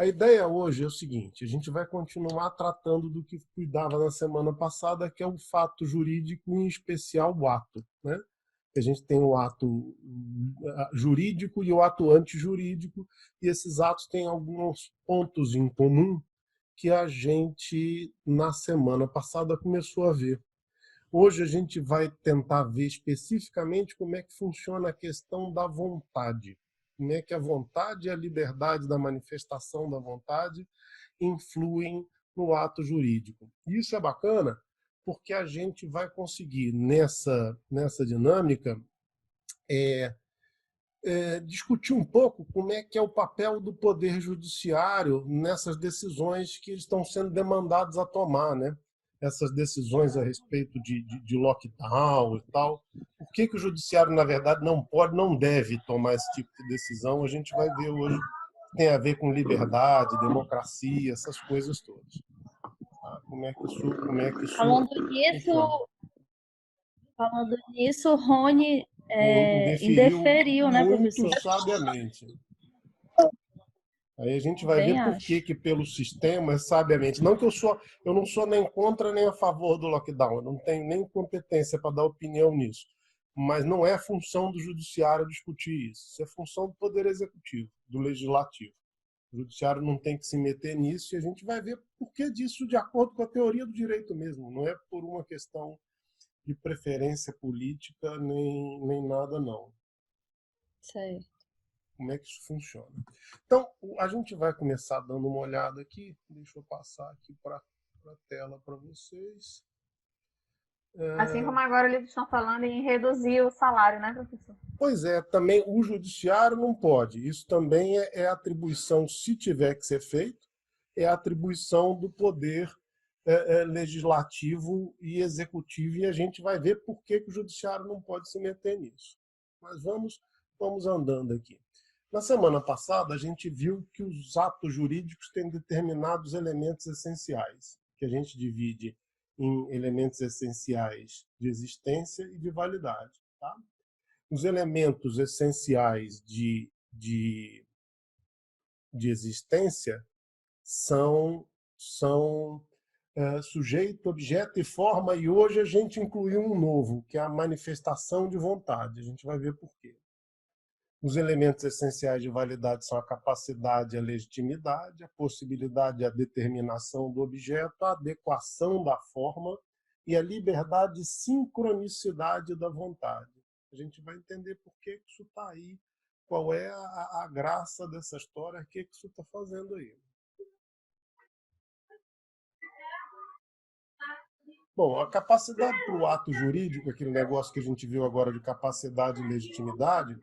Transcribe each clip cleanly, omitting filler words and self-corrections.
A ideia hoje é o seguinte: a gente vai continuar tratando do que cuidava na semana passada, que é o fato jurídico, em especial o ato, né? A gente tem o ato jurídico e o ato antijurídico, e esses atos têm alguns pontos em comum que a gente, na semana passada, começou a ver. Hoje a gente vai tentar ver especificamente como é que funciona a questão da vontade. Como é que a vontade e a liberdade da manifestação da vontade influem no ato jurídico. E isso é bacana porque a gente vai conseguir, nessa dinâmica, discutir um pouco como é que é o papel do Poder Judiciário nessas decisões que eles estão sendo demandados a tomar, né? Essas decisões a respeito de lockdown e tal. Por que o Judiciário, na verdade, não pode, não deve tomar esse tipo de decisão? A gente vai ver hoje. Tem a ver com liberdade, democracia, essas coisas todas. Tá? Como é que isso Falando funciona? falando nisso, Rony Indeferiu indeferiu, né, muito professor? sabiamente. Aí a gente vai Bem ver por acho. que pelo sistema, sabiamente. Não que eu não sou nem contra nem a favor do lockdown, eu não tenho nem competência para dar opinião nisso. Mas não é função do judiciário discutir isso. Isso é função do poder executivo, do legislativo. O judiciário não tem que se meter nisso e a gente vai ver por que disso de acordo com a teoria do direito mesmo. Não é por uma questão de preferência política nem nada, não. Sei. Como é que isso funciona? Então, a gente vai começar dando uma olhada aqui. Deixa eu passar aqui para a tela para vocês. Assim como agora eles estão falando em reduzir o salário, né, professor? Pois é, também o judiciário não pode. Isso também é atribuição, se tiver que ser feito, é atribuição do poder legislativo e executivo, e a gente vai ver por que o judiciário não pode se meter nisso. Mas vamos andando aqui. Na semana passada, a gente viu que os atos jurídicos têm determinados elementos essenciais, que a gente divide em elementos essenciais de existência e de validade. Tá? Os elementos essenciais de existência são sujeito, objeto e forma, e hoje a gente incluiu um novo, que é a manifestação de vontade. A gente vai ver por quê. Os elementos essenciais de validade são a capacidade e a legitimidade, a possibilidade e a determinação do objeto, a adequação da forma e a liberdade e sincronicidade da vontade. A gente vai entender por que isso está aí, qual é a graça dessa história, o que isso está fazendo aí. Bom, a capacidade para o ato jurídico, aquele negócio que a gente viu agora de capacidade e legitimidade,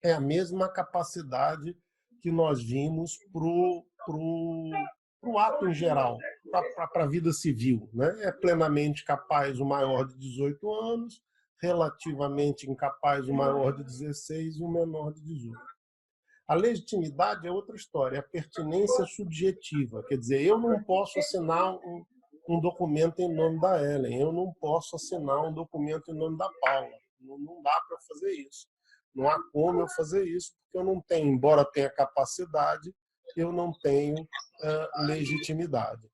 é a mesma capacidade que nós vimos para o ato em geral, para a vida civil. Né? É plenamente capaz o maior de 18 anos, relativamente incapaz o maior de 16 e o menor de 18. A legitimidade é outra história, é a pertinência subjetiva. Quer dizer, eu não posso assinar um documento em nome da Ellen, eu não posso assinar um documento em nome da Paula. Não dá para fazer isso. Não há como eu fazer isso, porque eu não tenho, embora tenha capacidade, eu não tenho legitimidade.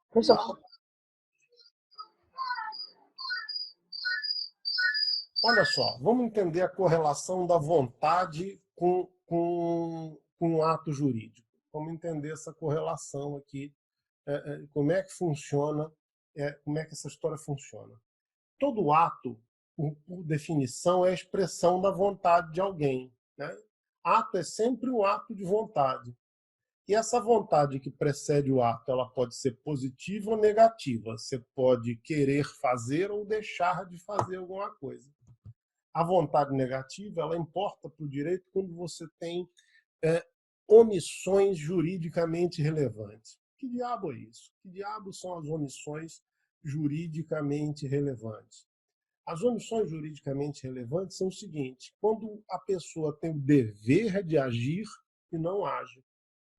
Olha só, vamos entender a correlação da vontade com um ato jurídico. Vamos entender essa correlação aqui, como é que funciona, como é que essa história funciona. Todo ato, por definição, é a expressão da vontade de alguém. Né? Ato é sempre um ato de vontade. E essa vontade que precede o ato, ela pode ser positiva ou negativa. Você pode querer fazer ou deixar de fazer alguma coisa. A vontade negativa, ela importa para o direito quando você tem omissões juridicamente relevantes. Que diabo é isso? Que diabo são as omissões juridicamente relevantes? As omissões juridicamente relevantes são o seguinte: quando a pessoa tem o dever de agir e não age.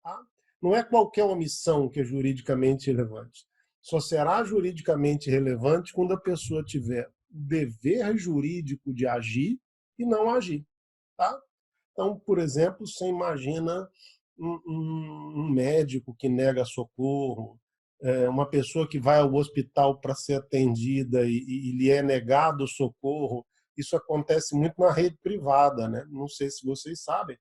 Tá? Não é qualquer omissão que é juridicamente relevante. Só será juridicamente relevante quando a pessoa tiver o dever jurídico de agir e não agir. Tá? Então, por exemplo, você imagina um médico que nega socorro, uma pessoa que vai ao hospital para ser atendida e lhe é negado socorro. Isso acontece muito na rede privada, né? Não sei se vocês sabem,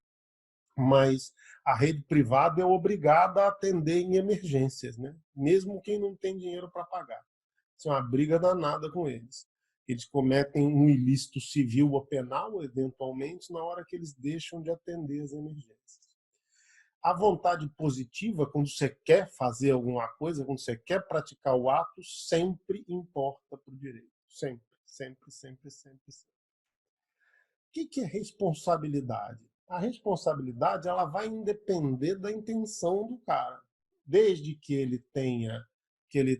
mas a rede privada é obrigada a atender em emergências, né? Mesmo quem não tem dinheiro para pagar. Isso é uma briga danada com eles. Eles cometem um ilícito civil ou penal, eventualmente, na hora que eles deixam de atender as emergências. A vontade positiva, quando você quer fazer alguma coisa, quando você quer praticar o ato, sempre importa para o direito. Sempre, sempre, sempre, sempre, sempre. O que é responsabilidade? A responsabilidade ela vai depender da intenção do cara. Desde que ele tenha que ele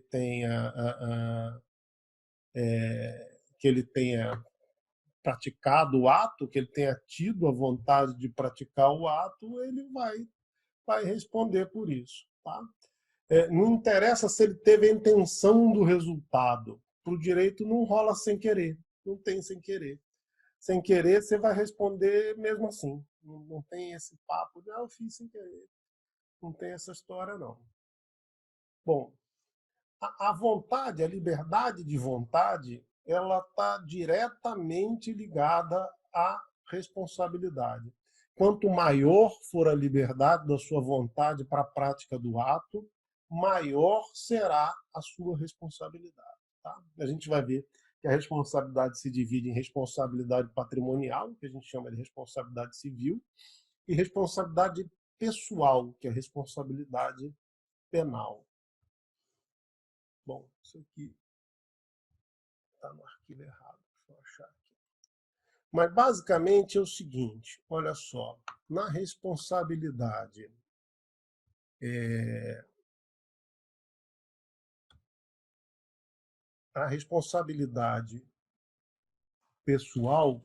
tenha praticado o ato, que ele tenha tido a vontade de praticar o ato, ele vai responder por isso. Tá? Não interessa se ele teve a intenção do resultado. Para o direito não rola sem querer. Não tem sem querer. Sem querer, você vai responder mesmo assim. Não tem esse papo de eu fiz sem querer. Não tem essa história, não. Bom, a vontade, a liberdade de vontade, ela está diretamente ligada à responsabilidade. Quanto maior for a liberdade da sua vontade para a prática do ato, maior será a sua responsabilidade. Tá? A gente vai ver que a responsabilidade se divide em responsabilidade patrimonial, que a gente chama de responsabilidade civil, e responsabilidade pessoal, que é responsabilidade penal. Bom, isso aqui está no arquivo errado. Deixa eu achar aqui. Mas, basicamente, é o seguinte, olha só. Na responsabilidade a responsabilidade pessoal,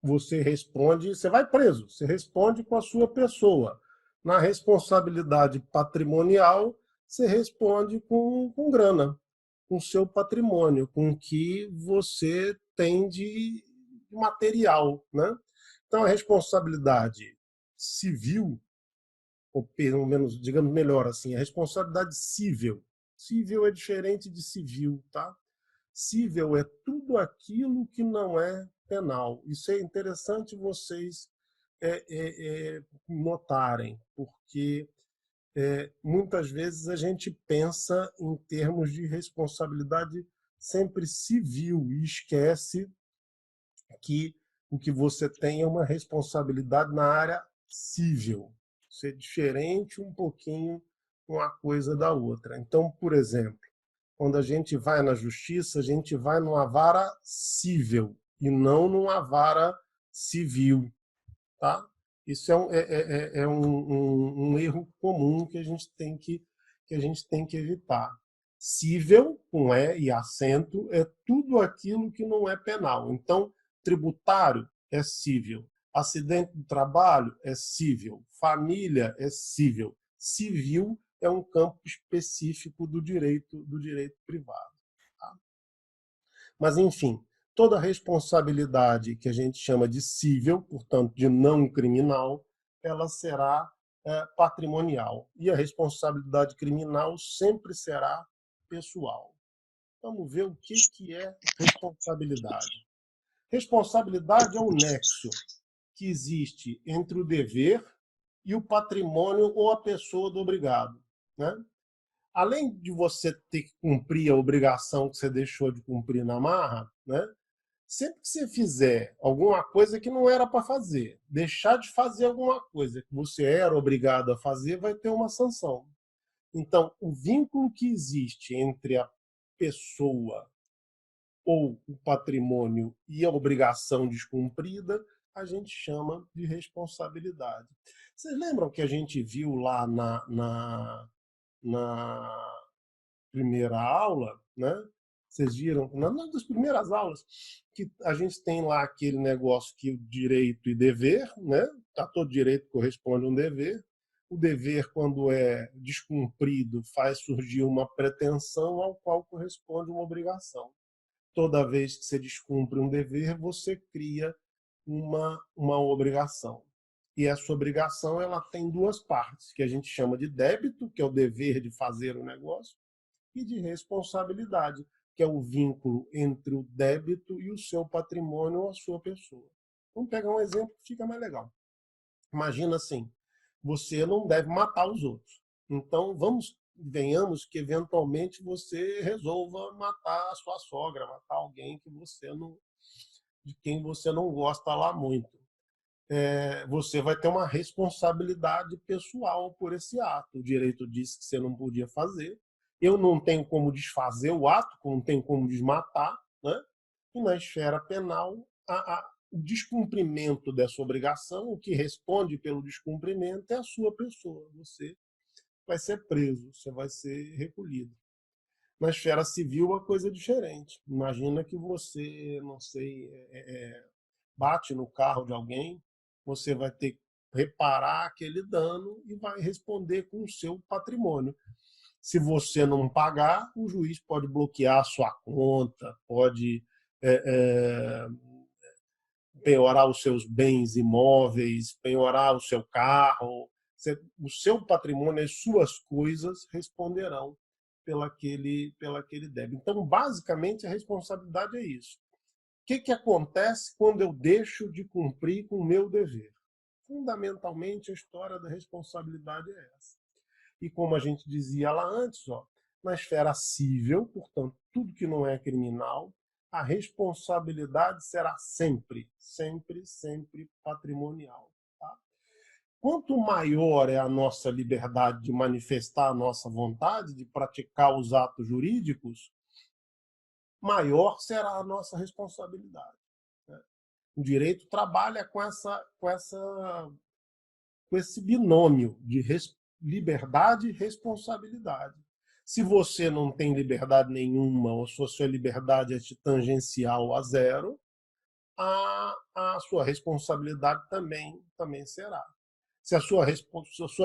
você responde, você vai preso, você responde com a sua pessoa. Na responsabilidade patrimonial, você responde com grana, com o seu patrimônio, com o que você tem de material, né? Então, a responsabilidade civil, ou pelo menos, digamos melhor assim, a responsabilidade civil. Civil é diferente de civil, tá? Civil é tudo aquilo que não é penal. Isso é interessante vocês notarem, porque muitas vezes a gente pensa em termos de responsabilidade sempre civil e esquece que o que você tem é uma responsabilidade na área civil. Isso é diferente um pouquinho uma coisa da outra. Então, por exemplo, quando a gente vai na justiça, a gente vai numa vara civil e não numa vara civil. Tá? Isso é um erro comum que a gente tem que evitar. Cível, com E e acento, é tudo aquilo que não é penal. Então, tributário é cível, acidente do trabalho é cível, família é cível, civil é um campo específico do direito privado. Tá? Mas, enfim, toda responsabilidade que a gente chama de cível, portanto, de não criminal, ela será patrimonial. E a responsabilidade criminal sempre será pessoal. Vamos ver o que é responsabilidade. Responsabilidade é um nexo que existe entre o dever e o patrimônio ou a pessoa do obrigado, né? Além de você ter que cumprir a obrigação que você deixou de cumprir na marra, né? Sempre que você fizer alguma coisa que não era para fazer, deixar de fazer alguma coisa que você era obrigado a fazer, vai ter uma sanção. Então, o vínculo que existe entre a pessoa ou o patrimônio e a obrigação descumprida, a gente chama de responsabilidade. Vocês lembram que a gente viu lá na primeira aula, né? Vocês viram, nas das primeiras aulas, que a gente tem lá aquele negócio que o direito e dever, né? Tá, todo direito corresponde a um dever. O dever, quando é descumprido, faz surgir uma pretensão ao qual corresponde uma obrigação. Toda vez que você descumpre um dever, você cria uma obrigação. E essa obrigação ela tem duas partes, que a gente chama de débito, que é o dever de fazer o negócio, e de responsabilidade, que é o vínculo entre o débito e o seu patrimônio ou a sua pessoa. Vamos pegar um exemplo que fica mais legal. Imagina assim, você não deve matar os outros. Então, venhamos que eventualmente você resolva matar a sua sogra, matar alguém de quem você não gosta lá muito. Você vai ter uma responsabilidade pessoal por esse ato. O direito disse que você não podia fazer. Eu não tenho como desfazer o ato, não tenho como desmatar, né? E na esfera penal, o descumprimento dessa obrigação, o que responde pelo descumprimento é a sua pessoa. Você vai ser preso, você vai ser recolhido. Na esfera civil, a coisa é diferente. Imagina que você, não sei, bate no carro de alguém, você vai ter que reparar aquele dano e vai responder com o seu patrimônio. Se você não pagar, o juiz pode bloquear a sua conta, pode penhorar os seus bens imóveis, penhorar o seu carro. O seu patrimônio, as suas coisas responderão pelaquele débito. Então, basicamente, a responsabilidade é isso. O que acontece quando eu deixo de cumprir com o meu dever? Fundamentalmente, a história da responsabilidade é essa. E como a gente dizia lá antes, na esfera civil, portanto, tudo que não é criminal, a responsabilidade será sempre, sempre, sempre patrimonial. Tá? Quanto maior é a nossa liberdade de manifestar a nossa vontade, de praticar os atos jurídicos, maior será a nossa responsabilidade. O direito trabalha com esse binômio de liberdade e responsabilidade. Se você não tem liberdade nenhuma, ou se a sua liberdade é tangencial a zero, a sua responsabilidade também será. Se a sua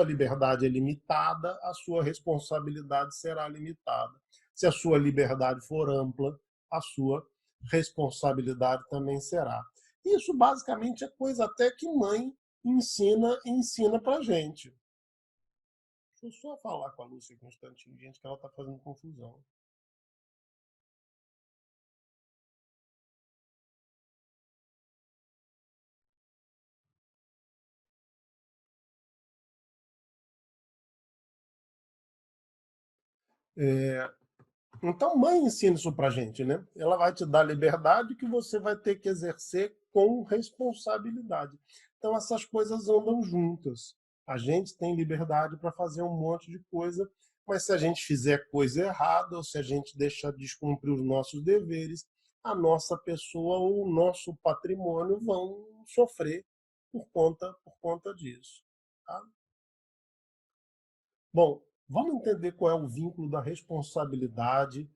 liberdade é limitada, a sua responsabilidade será limitada. Se a sua liberdade for ampla, a sua responsabilidade também será. Isso basicamente é coisa até que mãe ensina pra gente. Deixa eu só falar com a Lúcia aqui um instantinho, gente, que ela está fazendo confusão. Então, mãe ensina isso pra gente, né? Ela vai te dar liberdade que você vai ter que exercer com responsabilidade. Então, essas coisas andam juntas. A gente tem liberdade para fazer um monte de coisa, mas se a gente fizer coisa errada ou se a gente deixar de descumprir os nossos deveres, a nossa pessoa ou o nosso patrimônio vão sofrer por conta disso. Tá? Bom, vamos entender qual é o vínculo da responsabilidade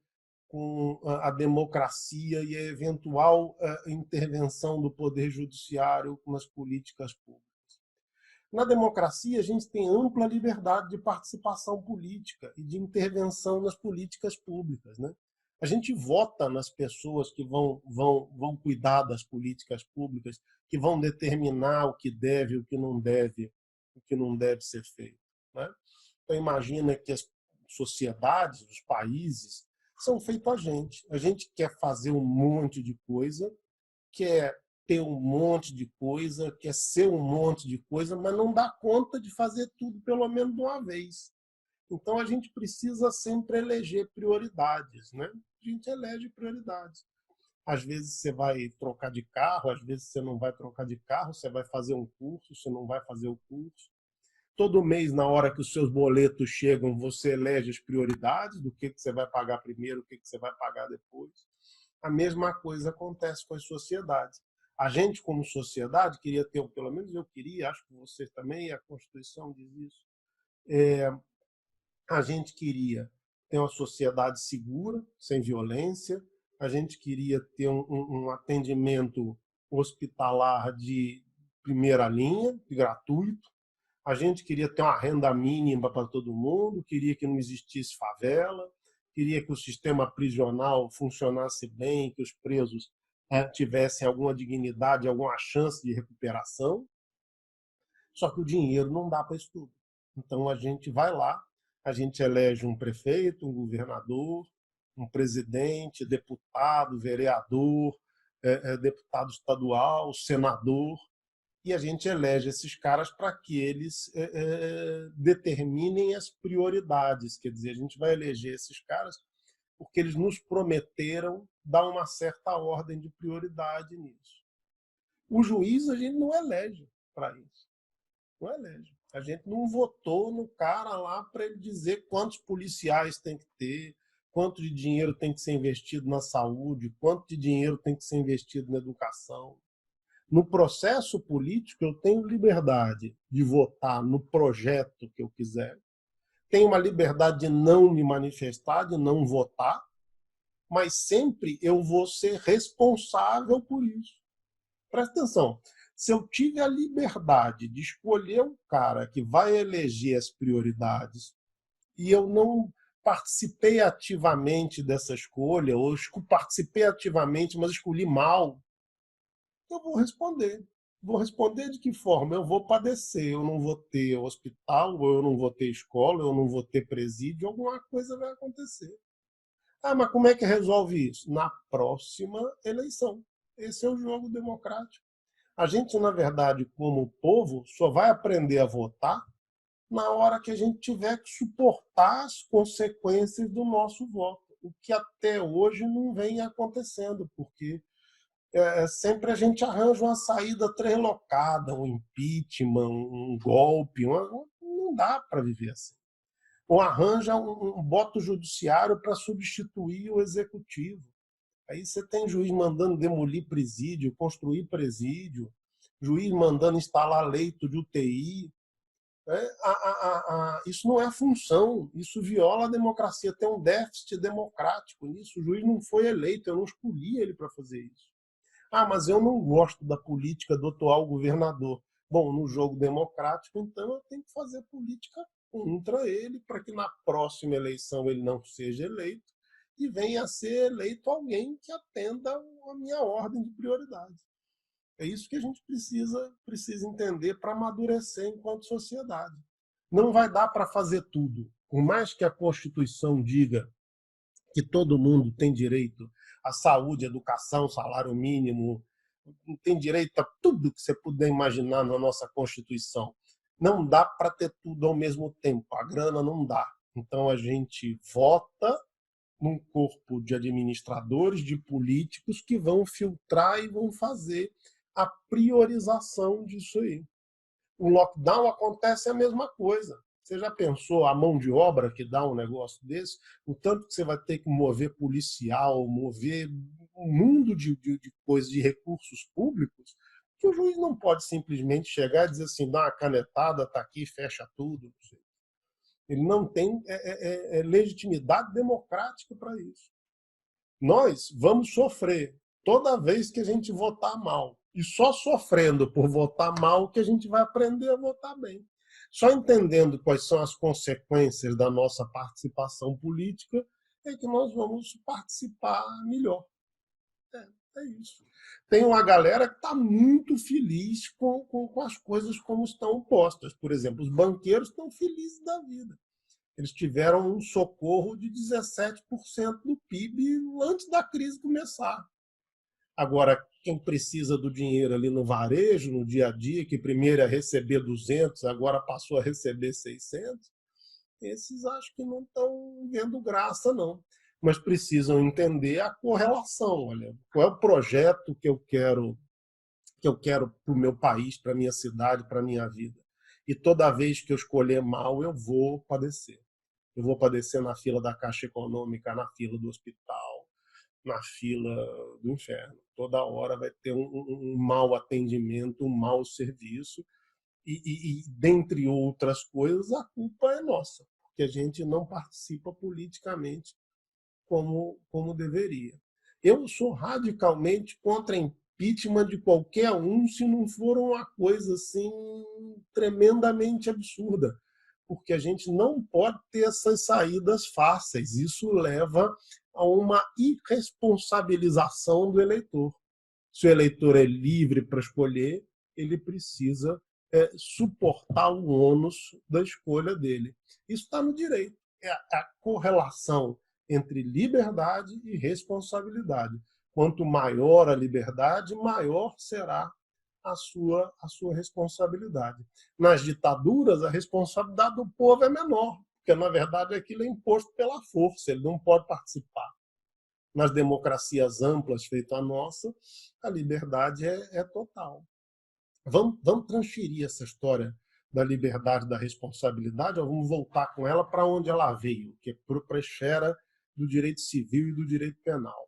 com a democracia e a eventual intervenção do Poder Judiciário nas políticas públicas. Na democracia, a gente tem ampla liberdade de participação política e de intervenção nas políticas públicas. Né? A gente vota nas pessoas que vão cuidar das políticas públicas, que vão determinar o que deve e o que não deve ser feito. Né? Então, imagina que as sociedades, os países, são feitos a gente. A gente quer fazer um monte de coisa, quer ter um monte de coisa, quer ser um monte de coisa, mas não dá conta de fazer tudo pelo menos de uma vez. Então a gente precisa sempre eleger prioridades, né? A gente elege prioridades. Às vezes você vai trocar de carro, às vezes você não vai trocar de carro, você vai fazer um curso, você não vai fazer o curso. Todo mês, na hora que os seus boletos chegam, você elege as prioridades do que você vai pagar primeiro, o que você vai pagar depois. A mesma coisa acontece com as sociedades. A gente, como sociedade, queria ter, pelo menos eu queria, acho que vocês também, a Constituição diz isso, a gente queria ter uma sociedade segura, sem violência, a gente queria ter um atendimento hospitalar de primeira linha, gratuito, a gente queria ter uma renda mínima para todo mundo, queria que não existisse favela, queria que o sistema prisional funcionasse bem, que os presos tivessem alguma dignidade, alguma chance de recuperação. Só que o dinheiro não dá para isso tudo. Então a gente vai lá, a gente elege um prefeito, um governador, um presidente, deputado, vereador, deputado estadual, senador, e a gente elege esses caras para que eles determinem as prioridades. Quer dizer, a gente vai eleger esses caras porque eles nos prometeram dar uma certa ordem de prioridade nisso. O juiz a gente não elege para isso. Não elege. A gente não votou no cara lá para ele dizer quantos policiais tem que ter, quanto de dinheiro tem que ser investido na saúde, quanto de dinheiro tem que ser investido na educação. No processo político, eu tenho liberdade de votar no projeto que eu quiser, tenho uma liberdade de não me manifestar, de não votar, mas sempre eu vou ser responsável por isso. Presta atenção. Se eu tive a liberdade de escolher um cara que vai eleger as prioridades e eu não participei ativamente dessa escolha, ou participei ativamente, mas escolhi mal, eu vou responder. Vou responder de que forma? Eu vou padecer, eu não vou ter hospital, ou eu não vou ter escola, eu não vou ter presídio, alguma coisa vai acontecer. Ah, mas como é que resolve isso? Na próxima eleição. Esse é o jogo democrático. A gente, na verdade, como povo, só vai aprender a votar na hora que a gente tiver que suportar as consequências do nosso voto, o que até hoje não vem acontecendo, porque sempre a gente arranja uma saída translocada, um impeachment, um golpe, não dá para viver assim. Ou arranja um boto judiciário para substituir o executivo. Aí você tem juiz mandando demolir presídio, construir presídio, juiz mandando instalar leito de UTI. Isso não é função, isso viola a democracia, tem um déficit democrático nisso. O juiz não foi eleito, eu não escolhi ele para fazer isso. Ah, mas eu não gosto da política do atual governador. Bom, no jogo democrático, então eu tenho que fazer política contra ele para que na próxima eleição ele não seja eleito e venha a ser eleito alguém que atenda a minha ordem de prioridades. É isso que a gente precisa entender para amadurecer enquanto sociedade. Não vai dar para fazer tudo. Por mais que a Constituição diga que todo mundo tem direito à saúde, educação, salário mínimo, tem direito a tudo que você puder imaginar na nossa Constituição. Não dá para ter tudo ao mesmo tempo. A grana não dá. Então a gente vota num corpo de administradores, de políticos que vão filtrar e vão fazer a priorização disso aí. O lockdown acontece a mesma coisa. Você já pensou a mão de obra que dá um negócio desse? O tanto que você vai ter que mover policial, mover um mundo de coisas, de recursos públicos, que o juiz não pode simplesmente chegar e dizer assim, dá uma canetada, tá aqui, fecha tudo. Ele não tem legitimidade democrática para isso. Nós vamos sofrer toda vez que a gente votar mal. E só sofrendo por votar mal que a gente vai aprender a votar bem. Só entendendo quais são as consequências da nossa participação política é que nós vamos participar melhor. É isso. Tem uma galera que está muito feliz com as coisas como estão postas. Por exemplo, os banqueiros estão felizes da vida. Eles tiveram um socorro de 17% do PIB antes da crise começar. Agora, quem precisa do dinheiro ali no varejo, no dia a dia, que primeiro ia receber 200, agora passou a receber 600, esses acho que não estão vendo graça, não. Mas precisam entender a correlação. Olha, qual é o projeto que eu quero para o meu país, para a minha cidade, para a minha vida. E toda vez que eu escolher mal, eu vou padecer. Eu vou padecer na fila da Caixa Econômica, na fila do hospital, na fila do inferno. Toda hora vai ter um mau atendimento, um mau serviço e, dentre outras coisas, a culpa é nossa, porque a gente não participa politicamente como deveria. Eu sou radicalmente contra impeachment de qualquer um se não for uma coisa assim tremendamente absurda, porque a gente não pode ter essas saídas fáceis. Isso leva a uma irresponsabilização do eleitor. Se o eleitor é livre para escolher, ele precisa suportar o ônus da escolha dele. Isso está no direito. É a correlação entre liberdade e responsabilidade. Quanto maior a liberdade, maior será a sua responsabilidade. Nas ditaduras, a responsabilidade do povo é menor, porque, na verdade, aquilo é imposto pela força, ele não pode participar. Nas democracias amplas, feito a nossa, a liberdade é total. Vamos transferir essa história da liberdade e da responsabilidade, ou vamos voltar com ela para onde ela veio, que é para a esfera do direito civil e do direito penal.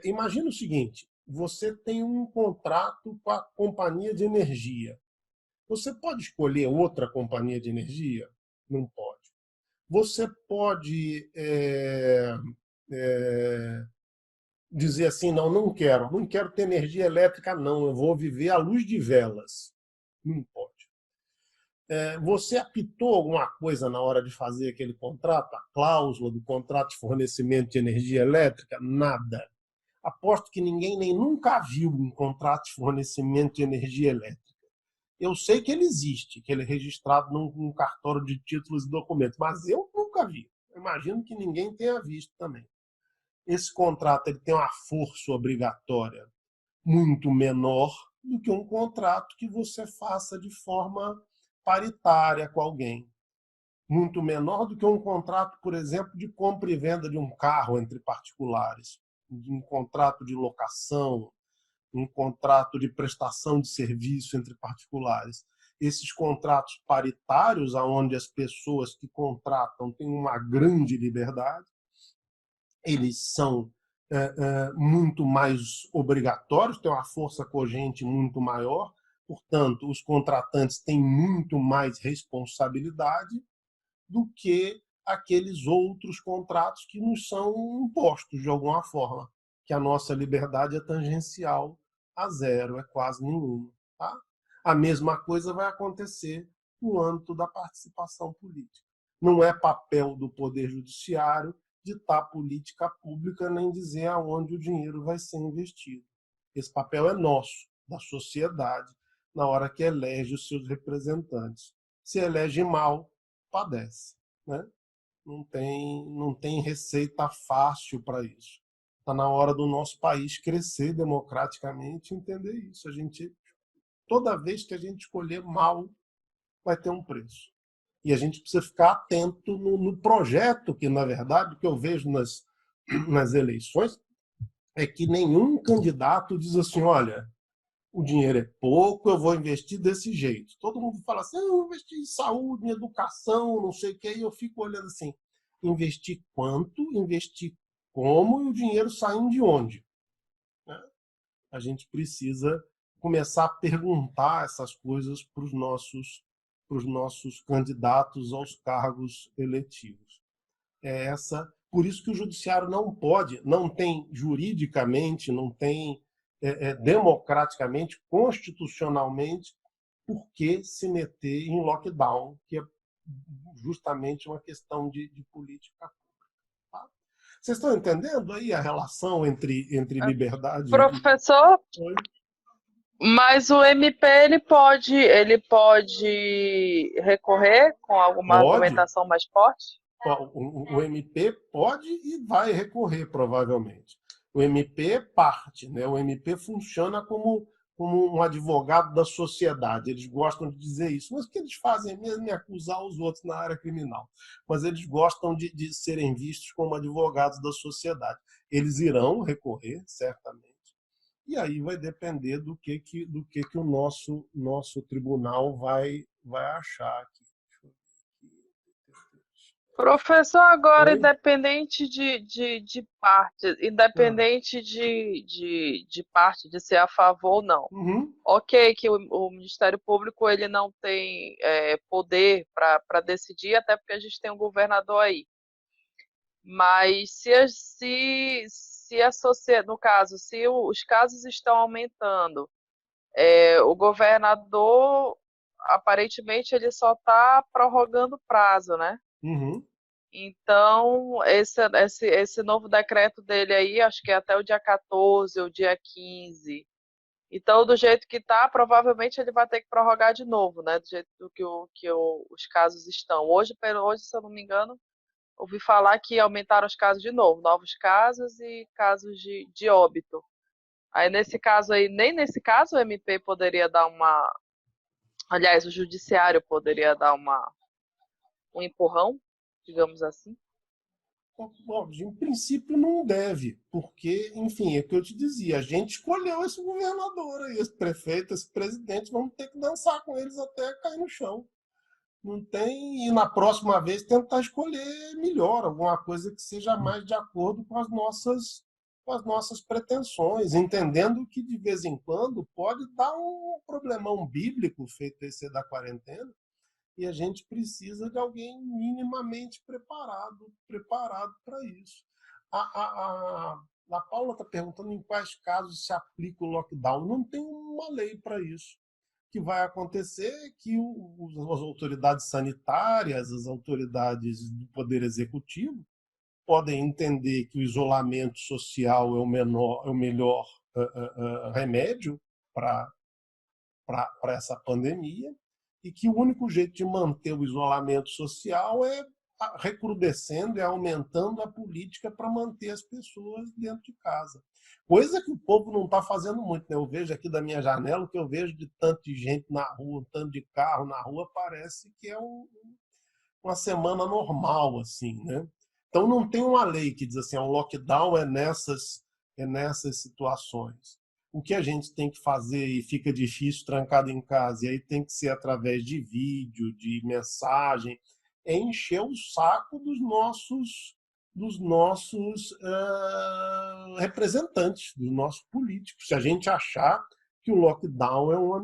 Imagina o seguinte, você tem um contrato com a companhia de energia. Você pode escolher outra companhia de energia? Não pode. Você pode dizer assim, não quero ter energia elétrica, não, eu vou viver à luz de velas. Não pode. Você apitou alguma coisa na hora de fazer aquele contrato? A cláusula do contrato de fornecimento de energia elétrica? Nada. Aposto que ninguém nem nunca viu um contrato de fornecimento de energia elétrica. Eu sei que ele existe, que ele é registrado num cartório de títulos e documentos, mas eu nunca vi. Eu imagino que ninguém tenha visto também. Esse contrato ele tem uma força obrigatória muito menor do que um contrato que você faça de forma paritária com alguém. Muito menor do que um contrato, por exemplo, de compra e venda de um carro entre particulares, um contrato de locação, um contrato de prestação de serviço entre particulares. Esses contratos paritários, onde as pessoas que contratam têm uma grande liberdade, eles são muito mais obrigatórios, têm uma força cogente muito maior, portanto, os contratantes têm muito mais responsabilidade do que aqueles outros contratos que nos são impostos de alguma forma, que a nossa liberdade é tangencial a zero, é quase nenhuma. Tá? A mesma coisa vai acontecer no âmbito da participação política. Não é papel do Poder Judiciário ditar política pública nem dizer aonde o dinheiro vai ser investido. Esse papel é nosso, da sociedade, na hora que elege os seus representantes. Se elege mal, padece. Né? Não tem receita fácil para isso. Está na hora do nosso país crescer democraticamente e entender isso. Toda vez que a gente escolher mal, vai ter um preço. E a gente precisa ficar atento no projeto, que, na verdade, o que eu vejo nas eleições é que nenhum candidato diz assim, olha, o dinheiro é pouco, eu vou investir desse jeito. Todo mundo fala assim, eu vou investir em saúde, em educação, não sei o que, e eu fico olhando assim, investir quanto, investir como e o dinheiro saindo de onde? Né? A gente precisa começar a perguntar essas coisas para os nossos candidatos aos cargos eletivos. Por isso que o judiciário não pode, não tem juridicamente, não tem democraticamente, constitucionalmente, por que se meter em lockdown, que é justamente uma questão de política pública. Tá? Vocês estão entendendo aí a relação entre liberdade Professor, Oi? mas o MP ele pode recorrer com alguma Pode. argumentação mais forte? O MP pode e vai recorrer, provavelmente. O MP é parte, né? O MP funciona como um advogado da sociedade. Eles gostam de dizer isso. Mas o que eles fazem mesmo é acusar os outros na área criminal. Mas eles gostam de serem vistos como advogados da sociedade. Eles irão recorrer, certamente. E aí vai depender do que o nosso tribunal vai achar aqui. Professor, agora, Oi? independente de parte, independente de parte, de ser a favor ou não. Uhum. Ok, que o Ministério Público ele não tem poder para decidir, até porque a gente tem um governador aí. Mas se a sociedade, no caso, se os casos estão aumentando, o governador aparentemente ele só está prorrogando o prazo, né? Uhum. Então, esse novo decreto dele aí, acho que é até o dia 14 ou dia 15. Então, do jeito que está, provavelmente ele vai ter que prorrogar de novo, né? Do jeito que os casos estão. Hoje, se eu não me engano, ouvi falar que aumentaram os casos de novo, novos casos e casos de óbito. Aí, nesse caso aí, nem nesse caso o MP poderia dar uma... Aliás, o judiciário poderia dar um empurrão, digamos assim. Bom, em princípio não deve, porque, enfim, é o que eu te dizia, a gente escolheu esse governador aí, esse prefeito, esse presidente, vamos ter que dançar com eles até cair no chão. Não tem, e na próxima vez tentar escolher melhor, alguma coisa que seja mais de acordo com as nossas pretensões, entendendo que de vez em quando pode dar um problemão bíblico feito esse da quarentena, e a gente precisa de alguém minimamente preparado para isso. A Paula está perguntando em quais casos se aplica o lockdown. Não tem uma lei para isso. O que vai acontecer é que as autoridades sanitárias, as autoridades do Poder Executivo, podem entender que o isolamento social é o melhor remédio para essa pandemia, e que o único jeito de manter o isolamento social é recrudescendo e aumentando a política para manter as pessoas dentro de casa. Coisa que o povo não está fazendo muito, né? Eu vejo aqui da minha janela, o que eu vejo de tanto de gente na rua, tanto de carro na rua, parece que é uma semana normal, assim, né? Então não tem uma lei que diz assim, o lockdown é nessas situações. O que a gente tem que fazer e fica difícil trancado em casa, e aí tem que ser através de vídeo, de mensagem, é encher o saco dos nossos representantes, dos nossos políticos. Se a gente achar que o lockdown é uma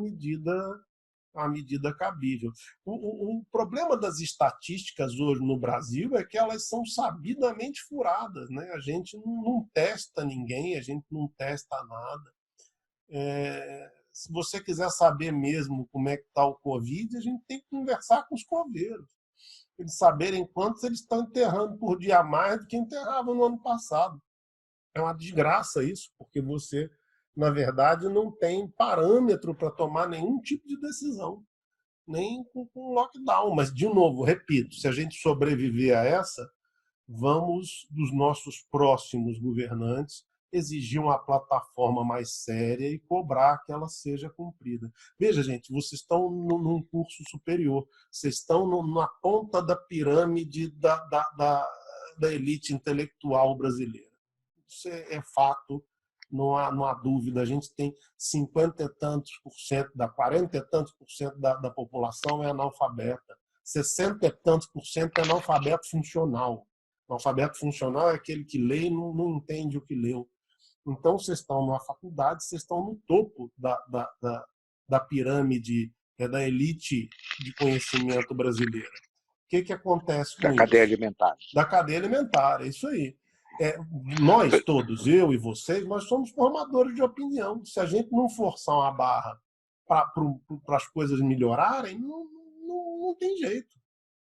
medida cabível. O problema das estatísticas hoje no Brasil é que elas são sabidamente furadas, né? A gente não testa ninguém, a gente não testa nada. Se você quiser saber mesmo como é que está o Covid, a gente tem que conversar com os coveiros, eles saberem quantos eles estão enterrando por dia a mais do que enterravam no ano passado. É uma desgraça isso, porque você, na verdade, não tem parâmetro para tomar nenhum tipo de decisão, nem com lockdown. Mas, de novo, repito, se a gente sobreviver a essa, vamos, dos nossos próximos governantes, exigir uma plataforma mais séria e cobrar que ela seja cumprida. Veja, gente, vocês estão num curso superior, vocês estão na ponta da pirâmide da elite intelectual brasileira. Isso é fato, não há dúvida. A gente tem 50 e tantos por cento, 40 e tantos por cento da população é analfabeta, 60 e tantos por cento é analfabeto funcional. O analfabeto funcional é aquele que lê e não entende o que leu. Então, vocês estão numa faculdade, vocês estão no topo da pirâmide, da elite de conhecimento brasileira. O que acontece com isso? Da cadeia alimentar. Da cadeia alimentar, é isso aí. Nós todos, eu e vocês, nós somos formadores de opinião. Se a gente não forçar uma barra para as coisas melhorarem, não tem jeito.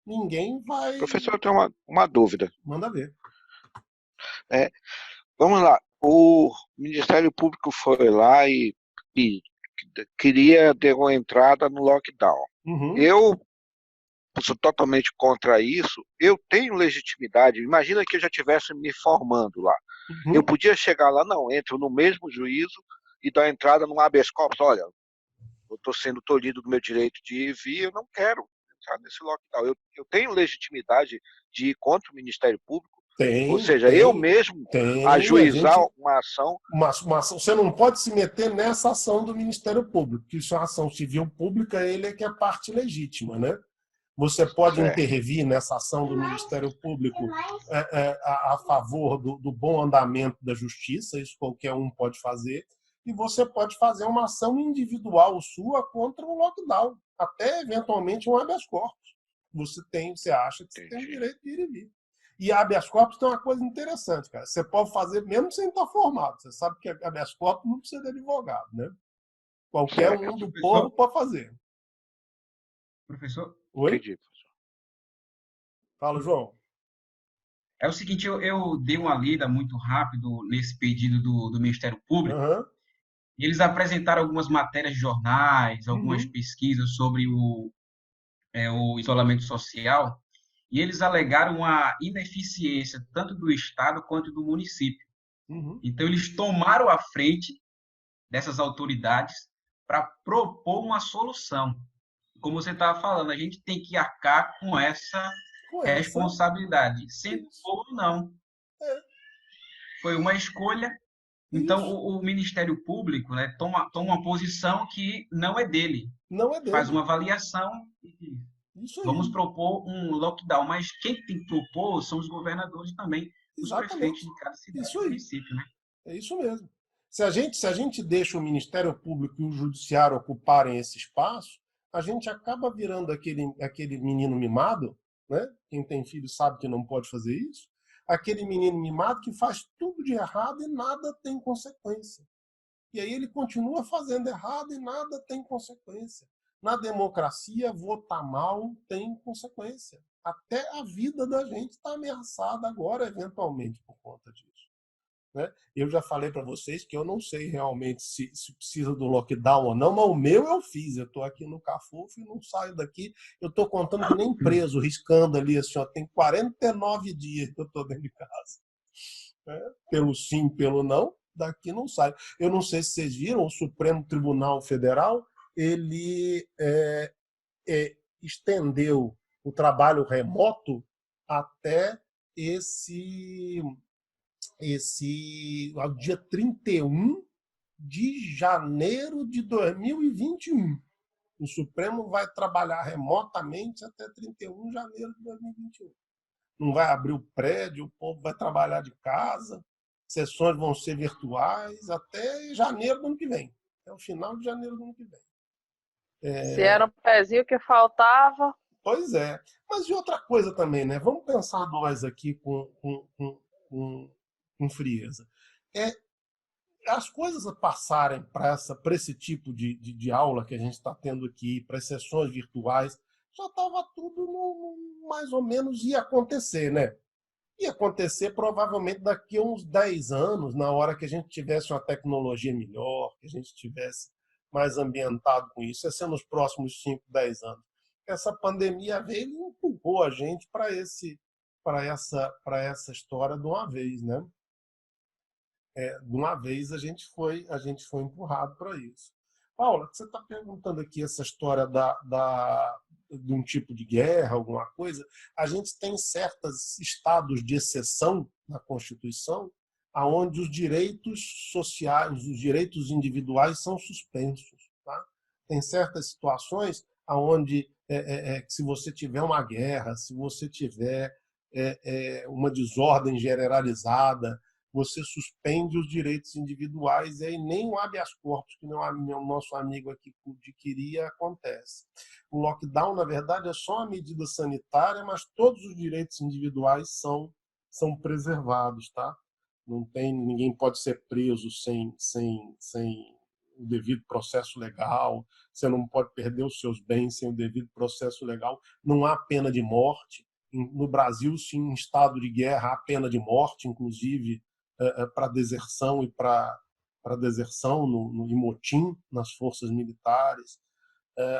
Ninguém vai... Professor, eu tenho uma dúvida. Manda ver. Vamos lá. O Ministério Público foi lá e queria ter uma entrada no lockdown. Uhum. Eu sou totalmente contra isso. Eu tenho legitimidade. Imagina que eu já estivesse me formando lá. Uhum. Eu podia chegar lá, não, entro no mesmo juízo e dar entrada num habeas corpus. Olha, eu estou sendo tolhido do meu direito de ir e vir, eu não quero entrar nesse lockdown. Eu tenho legitimidade de ir contra o Ministério Público. Ou seja, eu mesmo ajuizar uma ação. Uma ação. Você não pode se meter nessa ação do Ministério Público, porque isso é uma ação civil pública, ele é que é parte legítima, né? Você pode intervir nessa ação do Ministério Público a favor do bom andamento da justiça, isso qualquer um pode fazer, e você pode fazer uma ação individual sua contra o lockdown, até eventualmente um habeas corpus. Você acha que você tem o direito de ir e vir. E a habeas corpus tem uma coisa interessante, cara. Você pode fazer mesmo sem estar formado. Você sabe que habeas corpus não precisa de advogado, né? Qualquer um do povo pode fazer. Professor? Oi? Entendi, professor. Fala, João. É o seguinte, eu dei uma lida muito rápido nesse pedido do Ministério Público. Uhum. E eles apresentaram algumas matérias de jornais, algumas Uhum, pesquisas sobre o isolamento social, e eles alegaram a ineficiência tanto do Estado quanto do município. uhum. Então, eles tomaram a frente dessas autoridades para propor uma solução. Como você estava falando, a gente tem que arcar com essa Com essa, responsabilidade, sendo isso, ou não. é, Foi uma escolha. Então, isso. o Ministério Público, né, toma uma posição que não é dele, Não é faz uma dele. avaliação e diz, Isso vamos aí, propor um lockdown, mas quem tem que propor são os governadores também, os prefeitos exatamente. de cada cidade Isso e aí. município, né? É isso mesmo. Se a gente deixa o Ministério Público e o Judiciário ocuparem esse espaço, a gente acaba virando aquele menino mimado, né? Quem tem filho sabe que não pode fazer isso. Aquele menino mimado que faz tudo de errado e nada tem consequência. E aí ele continua fazendo errado e nada tem consequência. Na democracia, votar mal tem consequência. Até a vida da gente está ameaçada agora, eventualmente, por conta disso. Né? Eu já falei para vocês que eu não sei realmente se precisa do lockdown ou não, mas o meu eu fiz. Eu estou aqui no Cafufo e não saio daqui. Eu estou contando que nem preso, riscando ali, assim, ó, tem 49 dias que eu estou dentro de casa. Né? Pelo sim, pelo não, daqui não saio. Eu não sei se vocês viram, o Supremo Tribunal Federal ele estendeu o trabalho remoto até esse ao dia 31 de janeiro de 2021. O Supremo vai trabalhar remotamente até 31 de janeiro de 2021. Não vai abrir o prédio, o povo vai trabalhar de casa, sessões vão ser virtuais até janeiro do ano que vem. Até o final de janeiro do ano que vem. Se era um pezinho que faltava. Pois é. Mas e outra coisa também, né? Vamos pensar nós aqui com frieza. É, as coisas passarem para esse tipo de aula que a gente está tendo aqui, para as sessões virtuais, já estava tudo mais ou menos ia acontecer, né? Ia acontecer provavelmente daqui a uns 10 anos, na hora que a gente tivesse uma tecnologia melhor, que a gente tivesse mais ambientado com isso. Ia ser nos próximos 5, 10 anos. Essa pandemia veio e empurrou a gente para essa história de uma vez, né? De uma vez a gente foi empurrado para isso. Paula, você está perguntando aqui essa história de um tipo de guerra, alguma coisa. A gente tem certos estados de exceção na Constituição, aonde os direitos sociais, os direitos individuais são suspensos. Tá? Tem certas situações aonde se você tiver uma guerra, se você tiver uma desordem generalizada, você suspende os direitos individuais e aí nem o habeas corpus, que o nosso amigo aqui queria, acontece. O lockdown, na verdade, é só uma medida sanitária, mas todos os direitos individuais são preservados, tá? Não tem, ninguém pode ser preso sem o devido processo legal, você não pode perder os seus bens sem o devido processo legal, não há pena de morte. No Brasil, sim, em estado de guerra, há pena de morte, inclusive para deserção e para deserção no motim nas forças militares.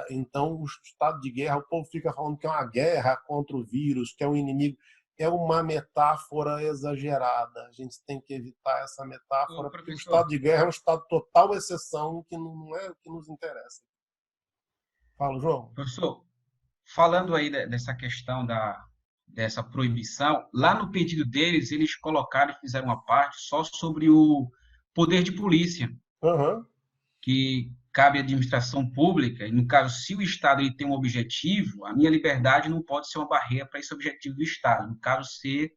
Então, o estado de guerra, o povo fica falando que é uma guerra contra o vírus, que é um inimigo. É uma metáfora exagerada. A gente tem que evitar essa metáfora, Ô, porque o professor, estado de guerra é um estado total exceção, que não é o que nos interessa. Fala, João. professor, falando aí dessa questão dessa proibição, lá no pedido deles, eles colocaram e fizeram uma parte só sobre o poder de polícia, Uhum. que cabe à administração pública, e no caso, se o Estado ele tem um objetivo, a minha liberdade não pode ser uma barreira para esse objetivo do Estado, no caso, ser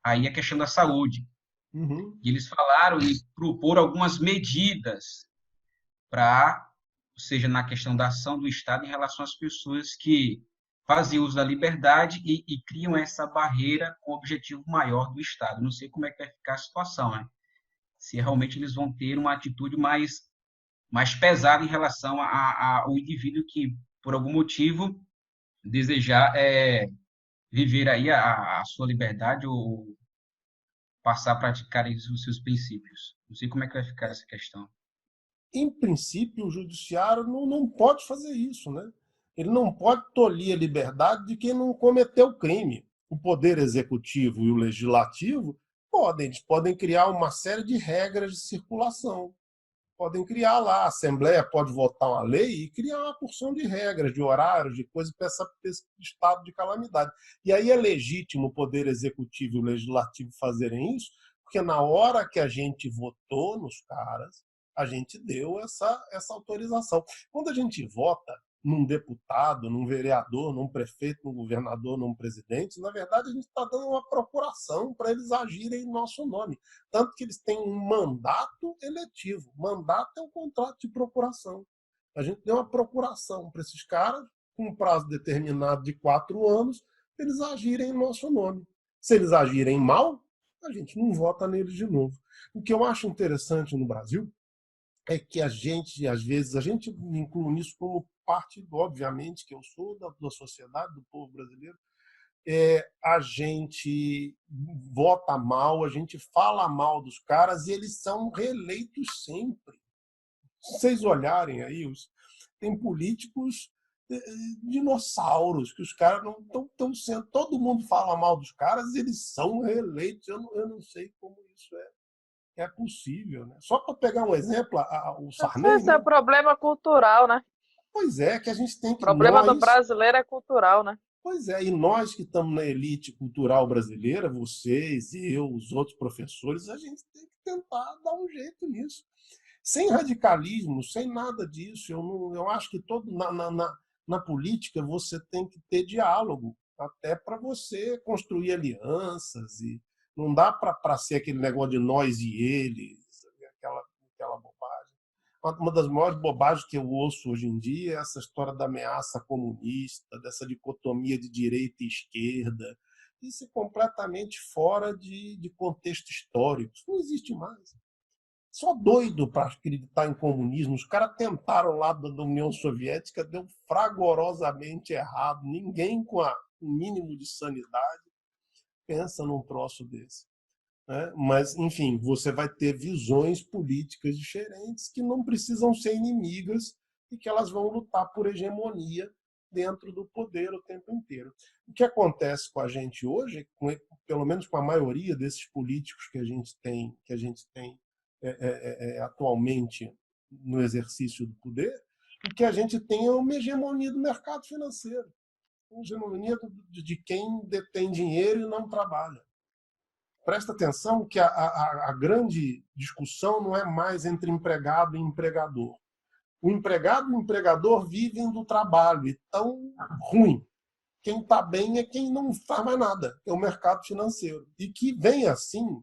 aí a questão da saúde. Uhum. E eles falaram e propor algumas medidas para, ou seja, na questão da ação do Estado em relação às pessoas que fazem uso da liberdade e criam essa barreira com o objetivo maior do Estado. Não sei como é que vai ficar a situação, né? Se realmente eles vão ter uma atitude mais pesada em relação ao indivíduo que, por algum motivo, desejar viver aí a sua liberdade ou passar a praticar os seus princípios. Não sei como é que vai ficar essa questão. em princípio, o judiciário não pode fazer isso, né? Ele não pode tolir a liberdade de quem não cometeu crime. O poder executivo e o legislativo eles podem criar uma série de regras de circulação. Podem criar lá, a Assembleia pode votar uma lei e criar uma porção de regras, de horários, de coisas para esse estado de calamidade. E aí é legítimo o Poder Executivo e o Legislativo fazerem isso, porque na hora que a gente votou nos caras, a gente deu essa autorização. Quando a gente vota num deputado, num vereador, num prefeito, num governador, num presidente, na verdade a gente está dando uma procuração para eles agirem em nosso nome. Tanto que eles têm um mandato eletivo. Mandato é um contrato de procuração. A gente deu uma procuração para esses caras, com um prazo determinado de 4 anos, para eles agirem em nosso nome. Se eles agirem mal, a gente não vota neles de novo. O que eu acho interessante no Brasil é que a gente, às vezes, a gente me inclui nisso como parte, obviamente, que eu sou da sociedade, do povo brasileiro, a gente vota mal, a gente fala mal dos caras e eles são reeleitos sempre. Se vocês olharem aí, tem políticos dinossauros, que os caras não estão sendo... Todo mundo fala mal dos caras e eles são reeleitos. Eu não sei como isso é possível, né? Só para pegar um exemplo, o Sarney... Esse é o problema cultural, né? Pois é, que a gente tem que... O problema do brasileiro é cultural, né? Pois é, e nós que estamos na elite cultural brasileira, vocês, eu, os outros professores, a gente tem que tentar dar um jeito nisso. Sem radicalismo, sem nada disso. Eu acho que na política você tem que ter diálogo, até para você construir alianças. E não dá para ser aquele negócio de nós e eles, aquela bobagem. Uma das maiores bobagens que eu ouço hoje em dia é essa história da ameaça comunista, dessa dicotomia de direita e esquerda. Isso é completamente fora de contexto histórico. Isso não existe mais. Só doido para acreditar em comunismo. Os caras tentaram lá da União Soviética, deu fragorosamente errado. Ninguém com o mínimo de sanidade pensa num troço desse. Mas, enfim, você vai ter visões políticas diferentes que não precisam ser inimigas e que elas vão lutar por hegemonia dentro do poder o tempo inteiro. O que acontece com a gente hoje, pelo menos com a maioria desses políticos que a gente tem atualmente no exercício do poder, o que a gente tem é uma hegemonia do mercado financeiro, uma hegemonia de quem detém dinheiro e não trabalha. Presta atenção que a grande discussão não é mais entre empregado e empregador. O empregado e o empregador vivem do trabalho e tão ruim. Quem está bem é quem não faz mais nada, é o mercado financeiro. E que vem assim,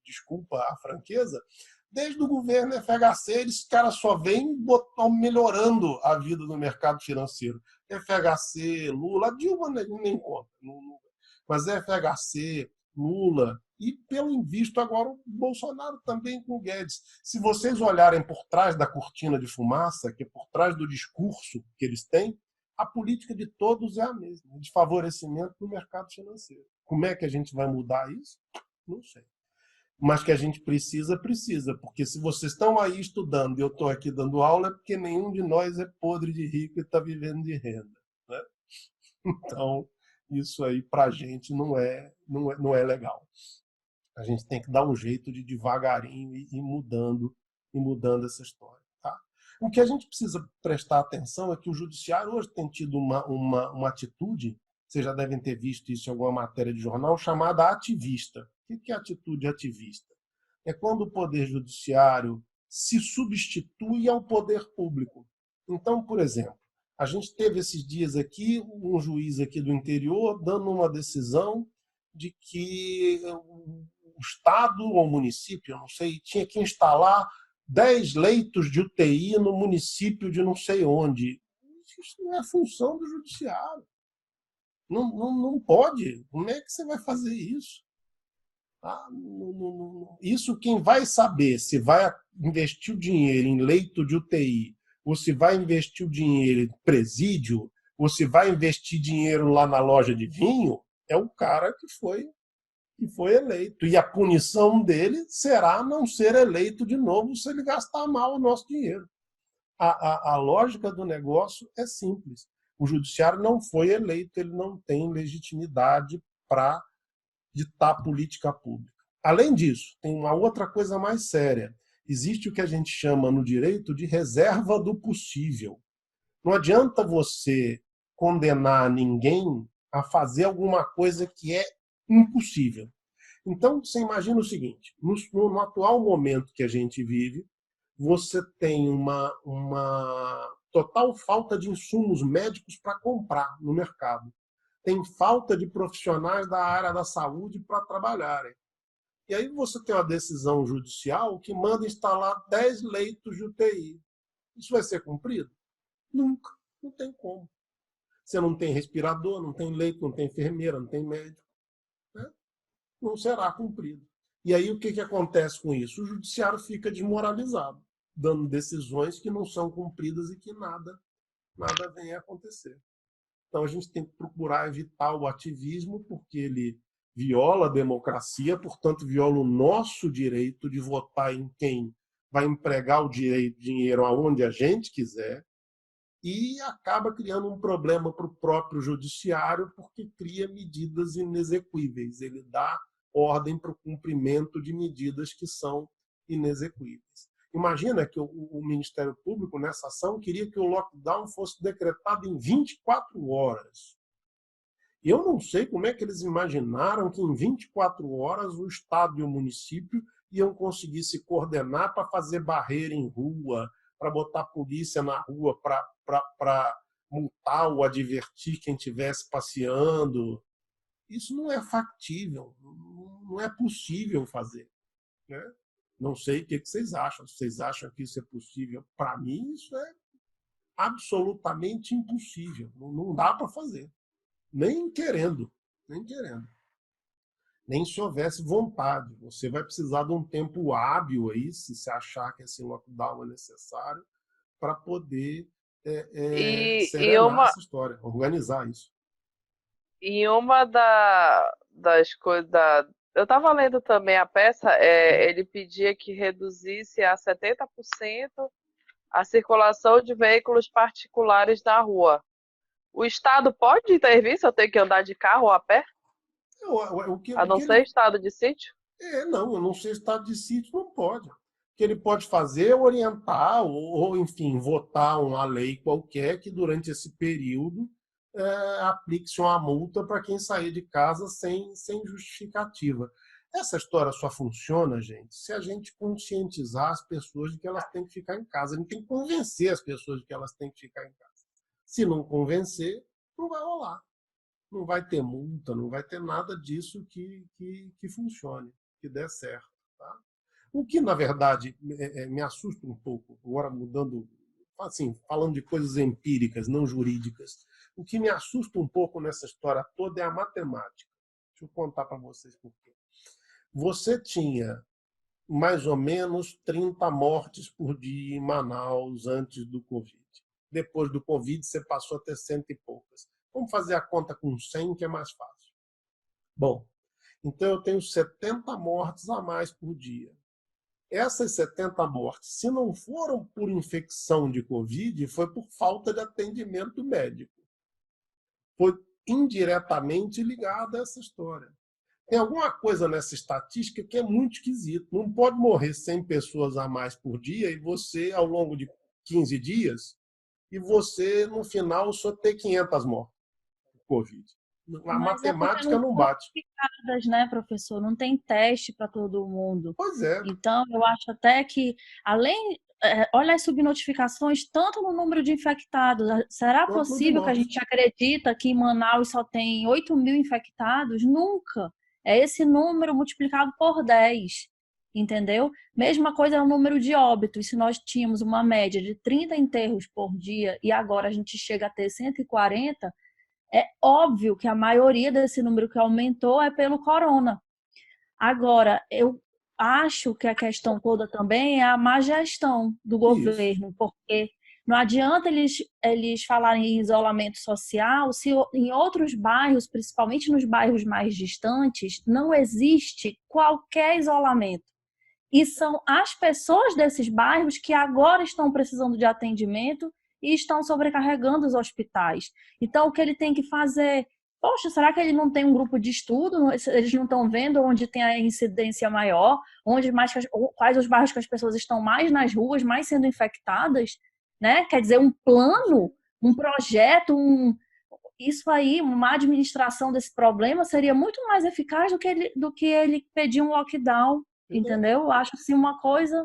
desculpa a franqueza, desde o governo FHC, eles caras só vêm melhorando a vida do mercado financeiro. FHC, Lula, a Dilma nem conta, mas FHC, Lula e, pelo visto, agora o Bolsonaro também com o Guedes. Se vocês olharem por trás da cortina de fumaça, que é por trás do discurso que eles têm, a política de todos é a mesma, de favorecimento do mercado financeiro. Como é que a gente vai mudar isso? Não sei. Mas que a gente precisa, porque se vocês estão aí estudando e eu estou aqui dando aula, é porque nenhum de nós é podre de rico e está vivendo de renda, né? Então, isso aí para a gente não é legal. A gente tem que dar um jeito de devagarinho ir mudando essa história. Tá? O que a gente precisa prestar atenção é que o judiciário hoje tem tido uma atitude, vocês já devem ter visto isso em alguma matéria de jornal, chamada ativista. O que é atitude ativista? É quando o poder judiciário se substitui ao poder público. Então, por exemplo, a gente teve esses dias aqui um juiz aqui do interior dando uma decisão de que o Estado ou o município, eu não sei, tinha que instalar 10 leitos de UTI no município de não sei onde. Isso não é função do judiciário. Não pode. Como é que você vai fazer isso? Isso quem vai saber se vai investir o dinheiro em leito de UTI ou se vai investir o dinheiro em presídio ou se vai investir dinheiro lá na loja de vinho é o cara que foi que foi eleito. E a punição dele será não ser eleito de novo se ele gastar mal o nosso dinheiro. A lógica do negócio é simples. O judiciário não foi eleito, ele não tem legitimidade para ditar política pública. Além disso, tem uma outra coisa mais séria. Existe o que a gente chama no direito de reserva do possível. Não adianta você condenar ninguém a fazer alguma coisa que é impossível. Então, você imagina o seguinte, no atual momento que a gente vive, você tem uma total falta de insumos médicos para comprar no mercado. Tem falta de profissionais da área da saúde para trabalharem. E aí você tem uma decisão judicial que manda instalar 10 leitos de UTI. Isso vai ser cumprido? Nunca. Não tem como. Você não tem respirador, não tem leito, não tem enfermeira, não tem médico. Né? Não será cumprido. E aí o que acontece com isso? O judiciário fica desmoralizado, dando decisões que não são cumpridas e que nada vem a acontecer. Então a gente tem que procurar evitar o ativismo, porque ele viola a democracia, portanto viola o nosso direito de votar em quem vai empregar o dinheiro aonde a gente quiser, e acaba criando um problema para o próprio judiciário, porque cria medidas inexequíveis. Ele dá ordem para o cumprimento de medidas que são inexequíveis. Imagina que o Ministério Público, nessa ação, queria que o lockdown fosse decretado em 24 horas. Eu não sei como é que eles imaginaram que em 24 horas o Estado e o município iam conseguir se coordenar para fazer barreira em rua, para botar polícia na rua, para multar ou advertir quem estivesse passeando. Isso não é factível, não é possível fazer. Né? Não sei o que vocês acham. Se vocês acham que isso é possível, para mim isso é absolutamente impossível. Não dá para fazer. Nem querendo. Nem se houvesse vontade. Você vai precisar de um tempo hábil aí, se você achar que esse lockdown é necessário, para poder serenar essa história, organizar isso. E uma das coisas... Eu estava lendo também a peça, ele pedia que reduzisse a 70% a circulação de veículos particulares na rua. O Estado pode intervir se eu tenho que andar de carro ou a pé? A não ser estado de sítio? Não, eu não sei estado de sítio, não pode. O que ele pode fazer é orientar ou enfim, votar uma lei qualquer que durante esse período aplique-se uma multa para quem sair de casa sem justificativa. Essa história só funciona, gente, se a gente conscientizar as pessoas de que elas têm que ficar em casa. A gente tem que convencer as pessoas de que elas têm que ficar em casa. Se não convencer, não vai rolar. Não vai ter multa, não vai ter nada disso que funcione, que dê certo. Tá? O que, na verdade, me assusta um pouco, agora mudando, assim, falando de coisas empíricas, não jurídicas, o que me assusta um pouco nessa história toda é a matemática. Deixa eu contar para vocês por quê. Você tinha mais ou menos 30 mortes por dia em Manaus antes do Covid. Depois do Covid, você passou a ter 100 e poucas. Vamos fazer a conta com 100, que é mais fácil. Bom, então eu tenho 70 mortes a mais por dia. Essas 70 mortes, se não foram por infecção de Covid, foi por falta de atendimento médico. Foi indiretamente ligada a essa história. Tem alguma coisa nessa estatística que é muito esquisito. Não pode morrer 100 pessoas a mais por dia e você, ao longo de 15 dias, e você, no final, só ter 500 mortes por Covid. A matemática não bate. Né, professor? Não tem teste para todo mundo. Pois é. Então, eu acho até que, além... olha as subnotificações, tanto no número de infectados. Será possível que a gente acredita que em Manaus só tem 8.000 infectados? Nunca. É esse número multiplicado por 10. Entendeu? Mesma coisa é o número de óbitos. Se nós tínhamos uma média de 30 enterros por dia e agora a gente chega a ter 140, é óbvio que a maioria desse número que aumentou é pelo corona. Agora, eu acho que a questão toda também é a má gestão do governo, porque Não adianta eles falarem em isolamento social se em outros bairros, principalmente nos bairros mais distantes, não existe qualquer isolamento. E são as pessoas desses bairros que agora estão precisando de atendimento e estão sobrecarregando os hospitais. Então, o que ele tem que fazer? Poxa, será que ele não tem um grupo de estudo? Eles não estão vendo onde tem a incidência maior? Quais os bairros que as pessoas estão mais nas ruas, mais sendo infectadas? Né? Quer dizer, um plano, um projeto, isso aí, uma administração desse problema seria muito mais eficaz do que ele pedir um lockdown, entendeu? Eu acho assim uma coisa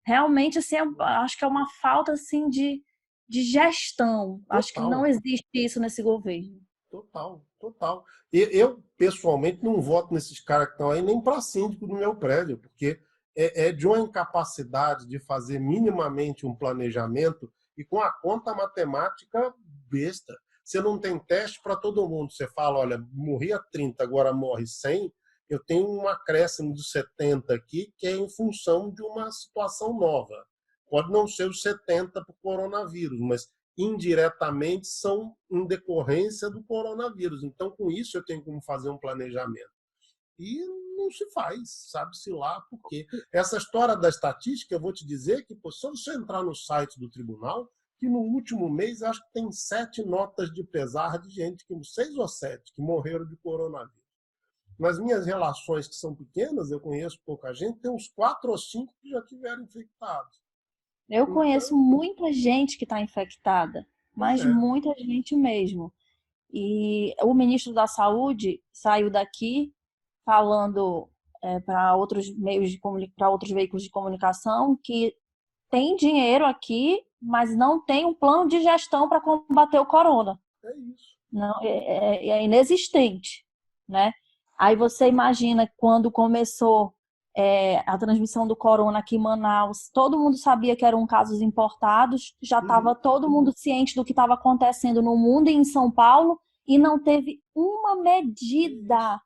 realmente assim, acho que é uma falta assim de gestão. Total. Acho que não existe isso nesse governo. Total, total. Eu pessoalmente, não voto nesses caras que estão aí nem para síndico do meu prédio, porque é de uma incapacidade de fazer minimamente um planejamento e com a conta matemática besta. Você não tem teste para todo mundo. Você fala, olha, morria 30, agora morre 100, eu tenho um acréscimo de 70 aqui, que é em função de uma situação nova. Pode não ser os 70 para o coronavírus, mas indiretamente são em decorrência do coronavírus. Então, com isso, eu tenho como fazer um planejamento. E não se faz, sabe-se lá por quê. Essa história da estatística, eu vou te dizer que, só você entrar no site do tribunal, que no último mês, acho que tem 7 notas de pesar de gente, 6 ou 7, que morreram de coronavírus. Nas minhas relações, que são pequenas, eu conheço pouca gente, tem uns 4 ou 5 que já tiveram infectados. Eu conheço muita gente que está infectada, mas muita gente mesmo. E o ministro da Saúde saiu daqui falando para outros para outros veículos de comunicação que tem dinheiro aqui, mas não tem um plano de gestão para combater o corona. É isso. Não, é inexistente, né? Aí você imagina quando começou a transmissão do corona aqui em Manaus, todo mundo sabia que eram casos importados, já estava todo mundo ciente do que estava acontecendo no mundo e em São Paulo, e não teve uma medida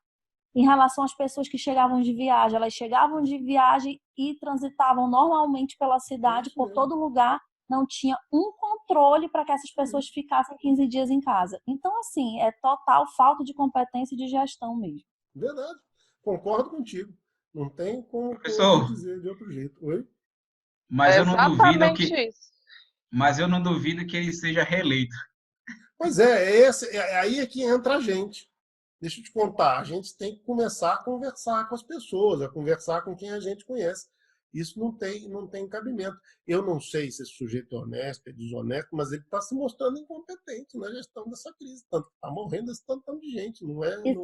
em relação às pessoas que chegavam de viagem. Elas chegavam de viagem e transitavam normalmente pela cidade, por todo lugar, não tinha um controle para que essas pessoas ficassem 15 dias em casa. Então, assim, é total falta de competência e de gestão mesmo. Verdade. Concordo contigo. Não tem como dizer de outro jeito. Oi? Mas eu não duvido isso. Mas eu não duvido que ele seja reeleito. Pois aí é que entra a gente. Deixa eu te contar, a gente tem que começar a conversar com as pessoas, a conversar com quem a gente conhece. Isso não tem cabimento. Eu não sei se esse sujeito é honesto, é desonesto, mas ele está se mostrando incompetente na gestão dessa crise. Tanto que está morrendo esse tanto de gente.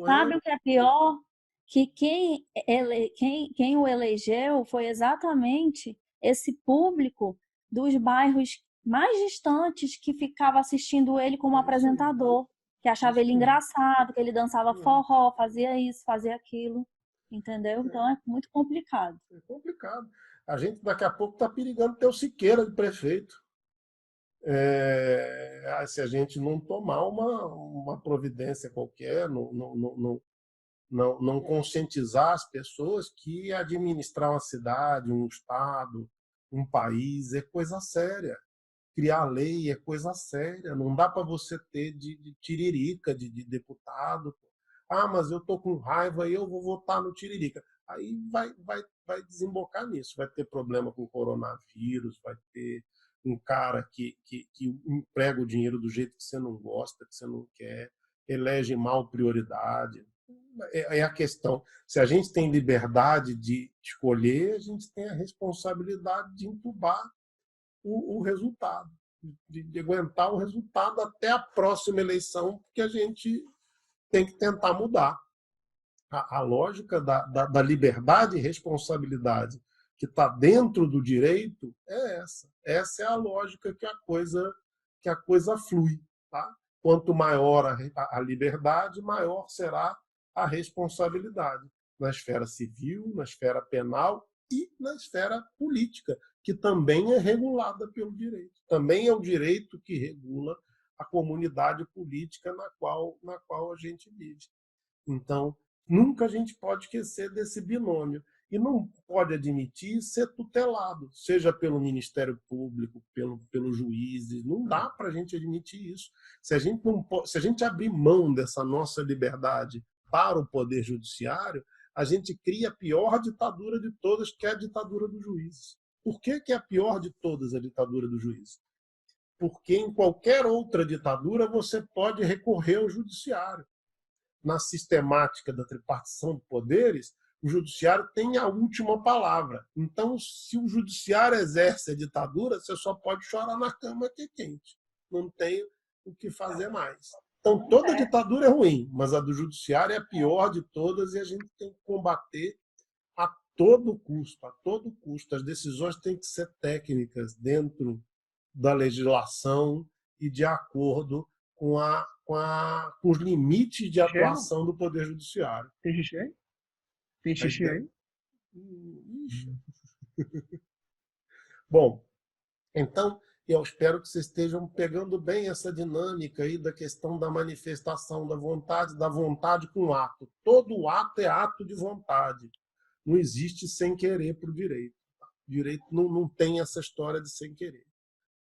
Sabe o que é pior? Que quem o elegeu foi exatamente esse público dos bairros mais distantes que ficava assistindo ele como apresentador, que achava ele engraçado, que ele dançava forró, fazia isso, fazia aquilo, entendeu? Então é muito complicado. É complicado. A gente daqui a pouco está perigando ter o Siqueira de prefeito. Se a gente não tomar uma providência qualquer, não conscientizar as pessoas que administrar uma cidade, um estado, um país é coisa séria. Criar lei é coisa séria. Não dá para você ter de tiririca de deputado. Ah, mas eu estou com raiva e eu vou votar no tiririca. Aí vai desembocar nisso. Vai ter problema com o coronavírus, vai ter um cara que emprega o dinheiro do jeito que você não gosta, que você não quer, elege mal prioridade. É a questão. Se a gente tem liberdade de escolher, a gente tem a responsabilidade de entubar o resultado, de aguentar o resultado até a próxima eleição, porque a gente tem que tentar mudar. A lógica da liberdade e responsabilidade que está dentro do direito é essa. Essa é a lógica que a coisa flui. Tá? Quanto maior a liberdade, maior será a responsabilidade na esfera civil, na esfera penal e na esfera política, que também é regulada pelo direito. Também é o direito que regula a comunidade política na qual a gente vive. Então, nunca a gente pode esquecer desse binômio. e não pode admitir ser tutelado, seja pelo Ministério Público, pelos juízes. Não dá para a gente admitir isso. Se a gente, não, se a gente abrir mão dessa nossa liberdade para o Poder Judiciário, a gente cria a pior ditadura de todas, que é a ditadura dos juízes. Por que é a pior de todas a ditadura dos juízes? Porque em qualquer outra ditadura você pode recorrer ao judiciário. Na sistemática da tripartição de poderes, o judiciário tem a última palavra. Então, se o judiciário exerce a ditadura, você só pode chorar na cama que é quente. Não tem o que fazer mais. Então, toda ditadura é ruim, mas a do judiciário é a pior de todas e a gente tem que combater a todo custo, a todo custo. As decisões têm que ser técnicas dentro da legislação e de acordo com os limites de atuação do Poder Judiciário. Tem xixi aí? Tem xixi aí? Bom, então eu espero que vocês estejam pegando bem essa dinâmica aí da questão da manifestação da vontade com ato. Todo ato é ato de vontade. Não existe sem querer para o direito. O direito não tem essa história de sem querer.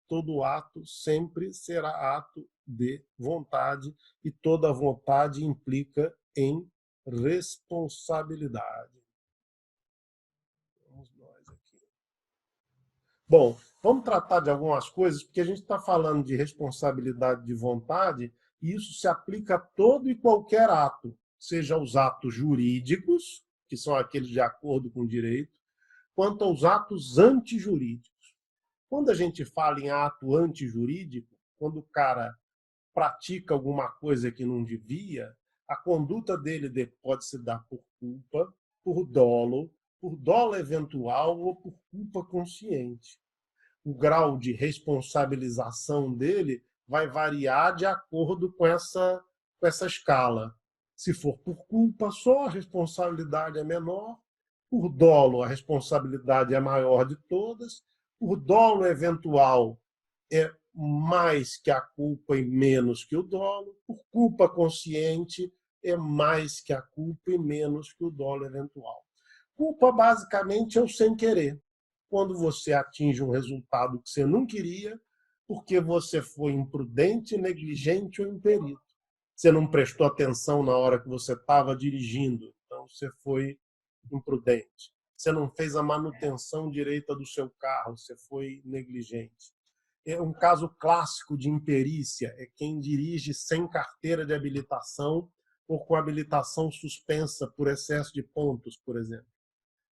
Todo ato sempre será ato de vontade e toda vontade implica em responsabilidade. Vamos nós aqui. Bom, vamos tratar de algumas coisas, porque a gente está falando de responsabilidade de vontade e isso se aplica a todo e qualquer ato, seja os atos jurídicos, que são aqueles de acordo com o direito, quanto aos atos antijurídicos. Quando a gente fala em ato antijurídico, quando o cara pratica alguma coisa que não devia, a conduta dele pode se dar por culpa, por dolo eventual ou por culpa consciente. O grau de responsabilização dele vai variar de acordo com essa escala. Se for por culpa só, a responsabilidade é menor. Por dolo, a responsabilidade é a maior de todas. Por dolo eventual, é mais que a culpa e menos que o dolo. Por culpa consciente, é mais que a culpa e menos que o dolo eventual. Culpa, basicamente, é o sem querer. Quando você atinge um resultado que você não queria, porque você foi imprudente, negligente ou imperito. Você não prestou atenção na hora que você estava dirigindo, então você foi imprudente. Você não fez a manutenção direita do seu carro, você foi negligente. É um caso clássico de imperícia, é quem dirige sem carteira de habilitação ou com habilitação suspensa por excesso de pontos, por exemplo.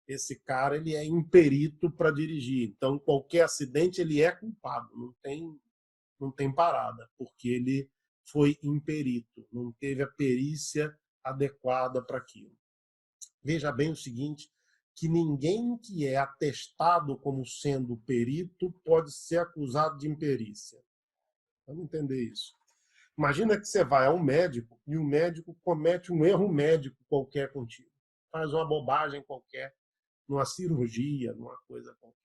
Esse cara ele é imperito para dirigir, então qualquer acidente ele é culpado, não tem parada, porque ele foi imperito, não teve a perícia adequada para aquilo. Veja bem o seguinte, que ninguém que é atestado como sendo perito pode ser acusado de imperícia. Vamos entender isso. Imagina que você vai a um médico e o médico comete um erro médico qualquer contigo. Faz uma bobagem qualquer, numa cirurgia, numa coisa qualquer.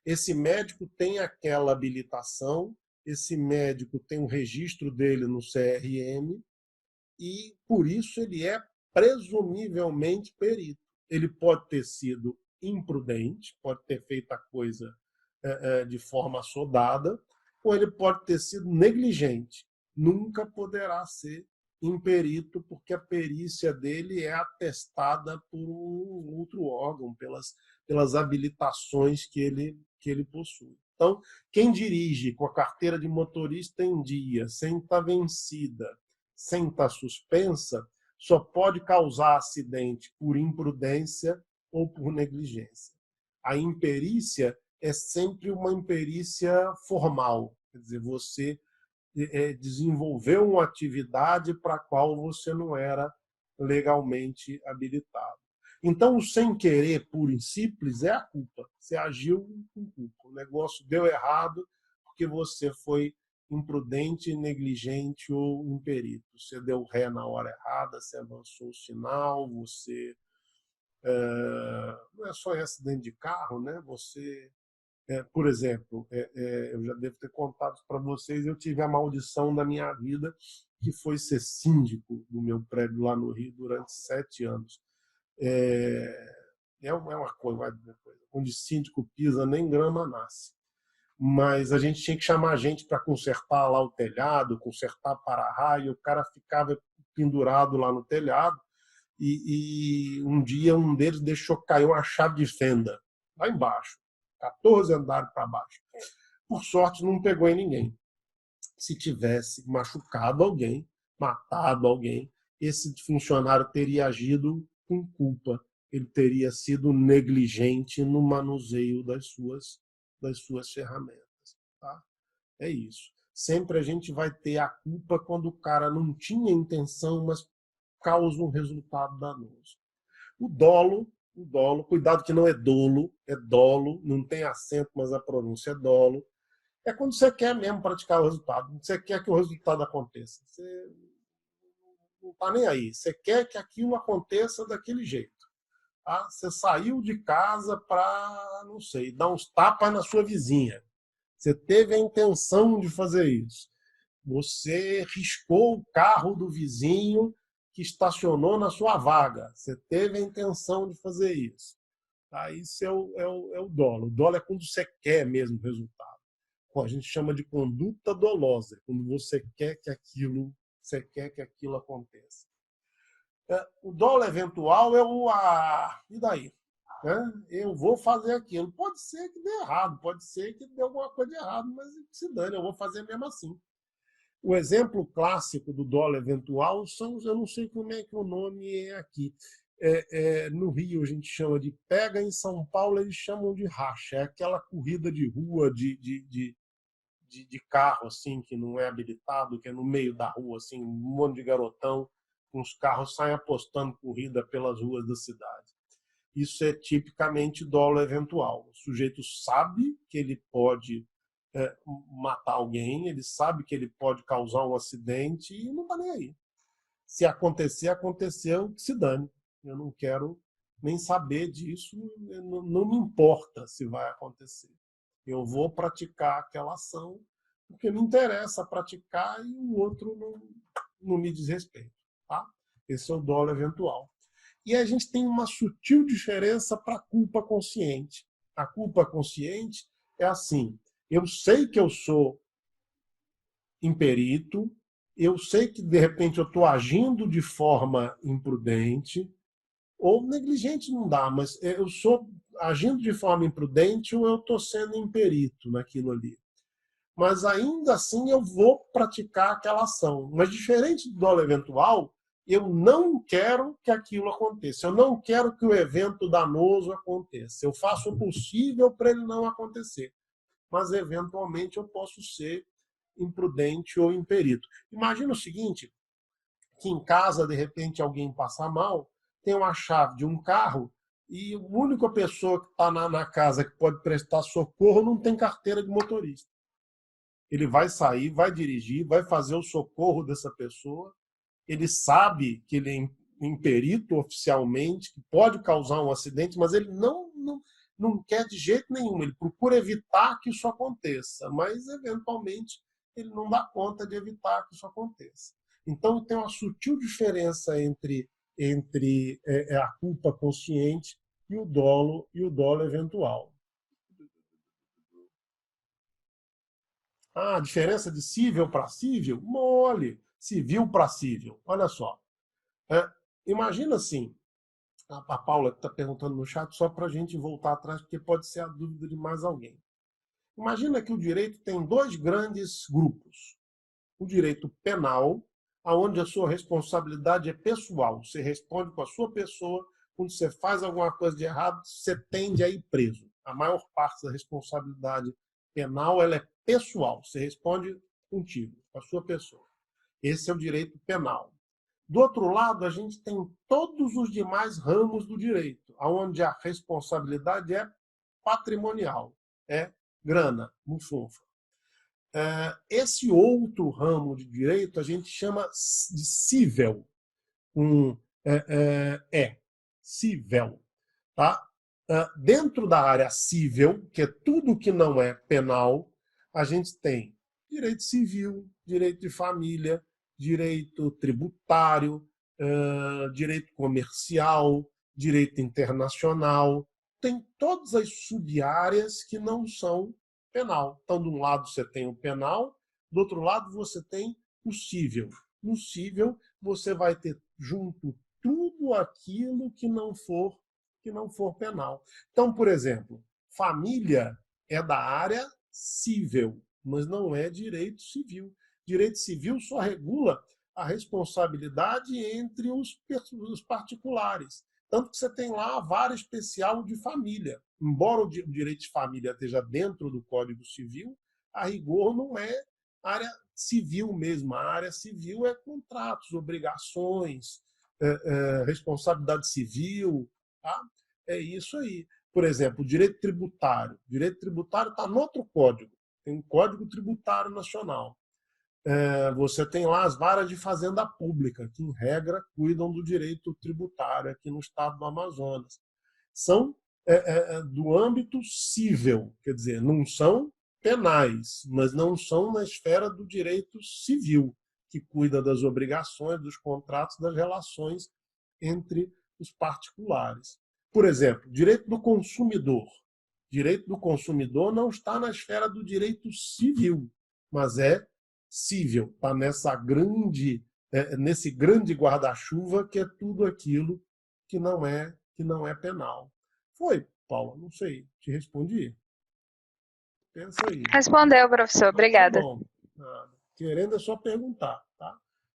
Esse médico tem aquela habilitação, esse médico tem um registro dele no CRM e, por isso, ele é presumivelmente perito. Ele pode ter sido imprudente, pode ter feito a coisa de forma assodada, ou ele pode ter sido negligente. Nunca poderá ser imperito, porque a perícia dele é atestada por um outro órgão, pelas habilitações que ele possui. Então, quem dirige com a carteira de motorista em dia, sem estar vencida, sem estar suspensa, só pode causar acidente por imprudência ou por negligência. A imperícia é sempre uma imperícia formal, quer dizer, você desenvolveu uma atividade para a qual você não era legalmente habilitado. Então, o sem querer puro e simples é a culpa. Você agiu com culpa. O negócio deu errado porque você foi imprudente, negligente ou imperito. Você deu ré na hora errada, você avançou o sinal, você... não é só em acidente de carro, né? Você... por exemplo, eu já devo ter contado para vocês, eu tive a maldição da minha vida, que foi ser síndico do meu prédio lá no Rio durante 7 anos. é uma coisa, onde síndico pisa, nem grama nasce. Mas a gente tinha que chamar gente para consertar lá o telhado, consertar para-raio, o cara ficava pendurado lá no telhado e um dia um deles deixou cair uma chave de fenda lá embaixo, 14 andares para baixo. Por sorte, não pegou em ninguém. Se tivesse machucado alguém, matado alguém, esse funcionário teria agido com culpa. Ele teria sido negligente no manuseio das suas ferramentas. Tá? É isso. Sempre a gente vai ter a culpa quando o cara não tinha intenção, mas causa um resultado danoso. O dolo, cuidado que não é dolo, não tem acento, mas a pronúncia é dolo. É quando você quer mesmo praticar o resultado, você quer que o resultado aconteça. Você não está nem aí. Você quer que aquilo aconteça daquele jeito. Tá? Você saiu de casa para, não sei, dar uns tapas na sua vizinha. Você teve a intenção de fazer isso. Você riscou o carro do vizinho que estacionou na sua vaga. Você teve a intenção de fazer isso. Tá? Isso é o dolo. O dolo é quando você quer mesmo o resultado. A gente chama de conduta dolosa, quando você quer que aquilo aconteça. O dolo eventual é e daí? Eu vou fazer aquilo. Pode ser que dê errado, pode ser que dê alguma coisa de errado, mas se dane, eu vou fazer mesmo assim. O exemplo clássico do dolo eventual eu não sei como é que o nome é aqui. No Rio a gente chama de pega, em São Paulo eles chamam de racha. É aquela corrida de rua de carro assim que não é habilitado, que é no meio da rua, assim, um monte de garotão, uns carros saem apostando corrida pelas ruas da cidade. Isso é tipicamente dolo eventual. O sujeito sabe que ele pode matar alguém, ele sabe que ele pode causar um acidente e não está nem aí. Se acontecer, aconteceu, que se dane. Eu não quero nem saber disso, não me importa se vai acontecer. Eu vou praticar aquela ação porque me interessa praticar e o outro não me diz respeito. Tá? Esse é o dolo eventual. E a gente tem uma sutil diferença para a culpa consciente. A culpa consciente é assim: eu sei que eu sou imperito, eu sei que de repente eu estou agindo de forma imprudente, ou negligente não dá, mas eu estou agindo de forma imprudente ou eu estou sendo imperito naquilo ali. Mas ainda assim eu vou praticar aquela ação. Mas diferente do dolo eventual, eu não quero que aquilo aconteça. Eu não quero que o evento danoso aconteça. Eu faço o possível para ele não acontecer. Mas eventualmente eu posso ser imprudente ou imperito. Imagina o seguinte, que em casa de repente alguém passa mal, tem uma chave de um carro e a única pessoa que está na casa que pode prestar socorro não tem carteira de motorista. Ele vai sair, vai dirigir, vai fazer o socorro dessa pessoa. Ele sabe que ele é imperito oficialmente, que pode causar um acidente, mas ele não quer de jeito nenhum. Ele procura evitar que isso aconteça, mas eventualmente ele não dá conta de evitar que isso aconteça. Então tem uma sutil diferença entre a culpa consciente e o dolo eventual. A diferença de cível para cível? Mole. Civil para cível. Olha só. Imagina assim, a Paula está perguntando no chat, só para a gente voltar atrás, porque pode ser a dúvida de mais alguém. Imagina que o direito tem dois grandes grupos. O direito penal, onde a sua responsabilidade é pessoal. Você responde com a sua pessoa. Quando você faz alguma coisa de errado, você tende a ir preso. A maior parte da responsabilidade penal ela é pessoal. Você responde contigo, com a sua pessoa. Esse é o direito penal. Do outro lado, a gente tem todos os demais ramos do direito, onde a responsabilidade é patrimonial, é grana, mufunfa. Esse outro ramo de direito a gente chama de cível, cível. Tá? Dentro da área cível, que é tudo que não é penal, a gente tem direito civil, direito de família, direito tributário, direito comercial, direito internacional, tem todas as sub-áreas que não são penal. Então, de um lado você tem o penal, do outro lado você tem o cível. No cível, você vai ter junto tudo aquilo que não for penal. Então, por exemplo, família é da área cível, mas não é direito civil. Direito civil só regula a responsabilidade entre os particulares. Tanto que você tem lá a vara especial de família. Embora o direito de família esteja dentro do Código Civil, a rigor não é área civil mesmo. A área civil é contratos, obrigações, responsabilidade civil. Tá? É isso aí. Por exemplo, o direito tributário. O direito tributário está no outro código. Tem um Código Tributário Nacional. Você tem lá as varas de fazenda pública, que, em regra, cuidam do direito tributário aqui no estado do Amazonas. São do âmbito cível, quer dizer, não são penais, mas não são na esfera do direito civil, que cuida das obrigações, dos contratos, das relações entre os particulares. Por exemplo, direito do consumidor. Direito do consumidor não está na esfera do direito civil, mas é cível, está nesse grande guarda-chuva que é tudo aquilo que não é penal. Foi, Paula? Não sei. Te respondi? Pensa aí. Respondeu, professor. Obrigada. Tá bom. Querendo é só perguntar, tá?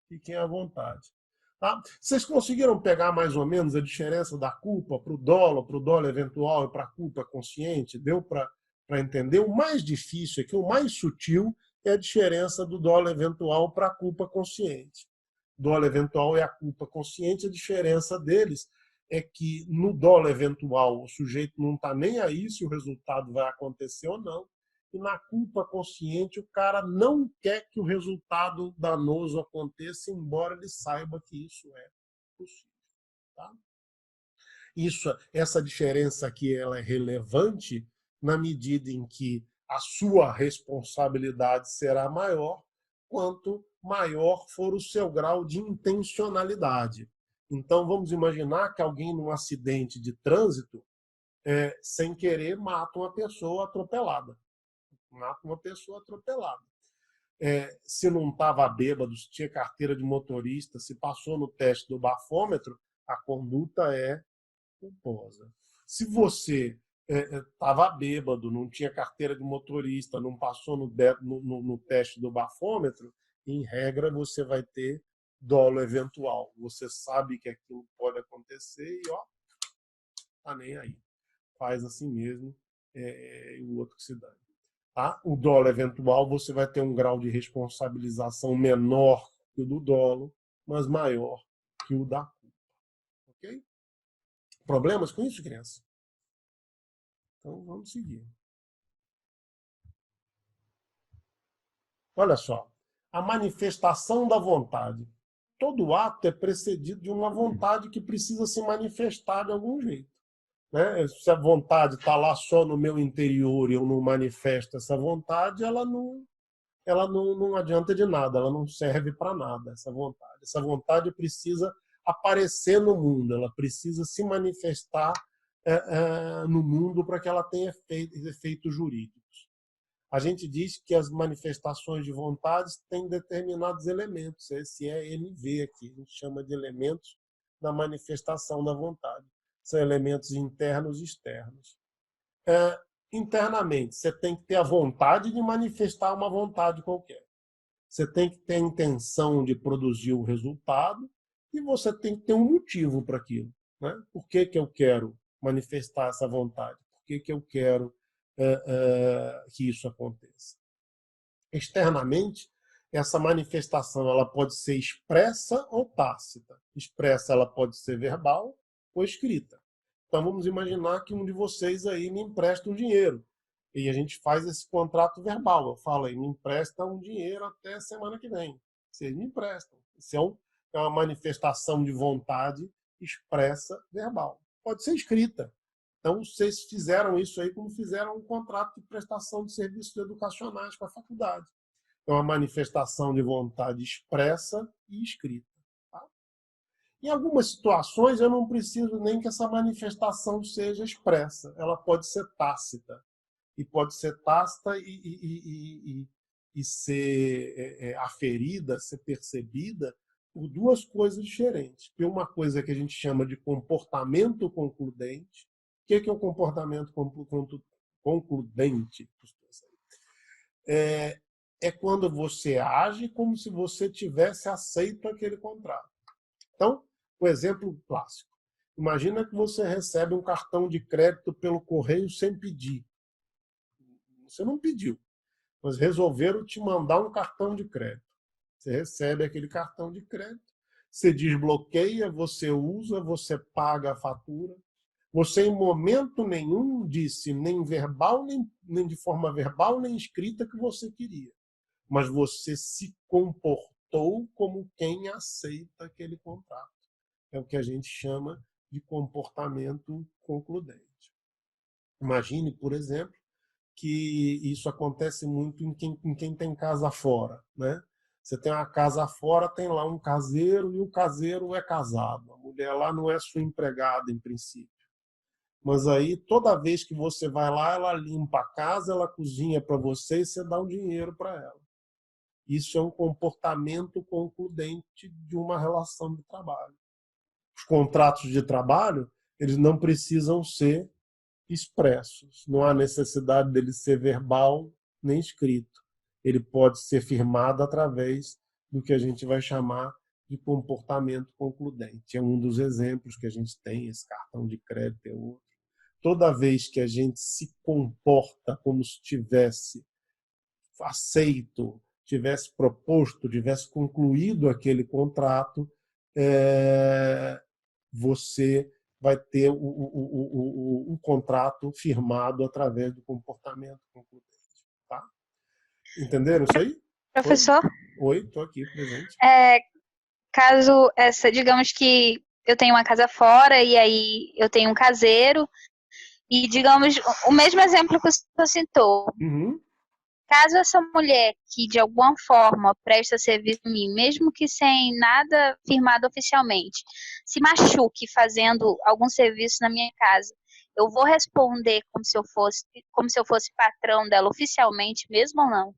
Fiquem à vontade. Tá? Vocês conseguiram pegar mais ou menos a diferença da culpa para o dolo eventual e para a culpa consciente? Deu para entender? O mais difícil aqui, o mais sutil, é a diferença do dolo eventual para a culpa consciente. Dolo eventual e a culpa consciente, a diferença deles é que no dolo eventual o sujeito não está nem aí se o resultado vai acontecer ou não, e na culpa consciente o cara não quer que o resultado danoso aconteça, embora ele saiba que isso é possível. Tá? Essa diferença aqui ela é relevante na medida em que a sua responsabilidade será maior quanto maior for o seu grau de intencionalidade. Então, vamos imaginar que alguém num acidente de trânsito, sem querer, mata uma pessoa atropelada. Se não estava bêbado, se tinha carteira de motorista, se passou no teste do bafômetro, a conduta é culposa. Se você estava bêbado, não tinha carteira de motorista, não passou no teste do bafômetro, em regra você vai ter dolo eventual. Você sabe que aquilo pode acontecer e tá nem aí. Faz assim mesmo e o outro que se dane. Tá? O dolo eventual você vai ter um grau de responsabilização menor que o do dolo, mas maior que o da culpa. Ok? Problemas com isso, criança? Então, vamos seguir. Olha só. A manifestação da vontade. Todo ato é precedido de uma vontade que precisa se manifestar de algum jeito. Né? Se a vontade está lá só no meu interior e eu não manifesto essa vontade, ela não adianta de nada, ela não serve para nada, essa vontade. Essa vontade precisa aparecer no mundo, ela precisa se manifestar no mundo para que ela tenha efeitos jurídicos. A gente diz que as manifestações de vontades têm determinados elementos. Esse é MV aqui, a gente chama de elementos da manifestação da vontade. São elementos internos e externos. Internamente, você tem que ter a vontade de manifestar uma vontade qualquer. Você tem que ter a intenção de produzir o resultado e você tem que ter um motivo para aquilo. Né? Por que eu quero manifestar essa vontade? Por que eu quero que isso aconteça? Externamente, essa manifestação ela pode ser expressa ou tácita. Expressa ela pode ser verbal ou escrita. Então vamos imaginar que um de vocês aí me empresta um dinheiro e a gente faz esse contrato verbal. Eu falo aí, me empresta um dinheiro até semana que vem. Vocês me emprestam. Isso é uma manifestação de vontade expressa verbal. Pode ser escrita. Então vocês fizeram isso aí como fizeram um contrato de prestação de serviços educacionais com a faculdade. É uma manifestação de vontade expressa e escrita. Tá? Em algumas situações, eu não preciso nem que essa manifestação seja expressa. Ela pode ser tácita. E pode ser tácita e ser aferida, ser percebida por duas coisas diferentes. Tem uma coisa que a gente chama de comportamento concludente. O que é o comportamento concludente? É quando você age como se você tivesse aceito aquele contrato. Então, um exemplo clássico. Imagina que você recebe um cartão de crédito pelo correio sem pedir. Você não pediu, mas resolveram te mandar um cartão de crédito. Você recebe aquele cartão de crédito, você desbloqueia, você usa, você paga a fatura. Você, em momento nenhum, disse, nem verbal, nem de forma verbal, nem escrita, que você queria. Mas você se comportou como quem aceita aquele contrato. É o que a gente chama de comportamento concludente. Imagine, por exemplo, que isso acontece muito em quem tem casa fora, né? Você tem uma casa fora, tem lá um caseiro e o caseiro é casado. A mulher lá não é sua empregada, em princípio. Mas aí, toda vez que você vai lá, ela limpa a casa, ela cozinha para você e você dá um dinheiro para ela. Isso é um comportamento concludente de uma relação de trabalho. Os contratos de trabalho, eles não precisam ser expressos. Não há necessidade dele ser verbal nem escrito. Ele pode ser firmado através do que a gente vai chamar de comportamento concludente. É um dos exemplos que a gente tem, esse cartão de crédito é outro. Toda vez que a gente se comporta como se tivesse aceito, tivesse proposto, tivesse concluído aquele contrato, você vai ter o contrato firmado através do comportamento concludente. Tá? Entenderam isso aí? Professor? Oi, estou aqui presente. Caso digamos que eu tenho uma casa fora e aí eu tenho um caseiro e, digamos, o mesmo exemplo que o senhor citou. Uhum. Caso essa mulher que de alguma forma presta serviço a mim, mesmo que sem nada firmado oficialmente, se machuque fazendo algum serviço na minha casa, eu vou responder como se eu fosse patrão dela oficialmente, mesmo ou não?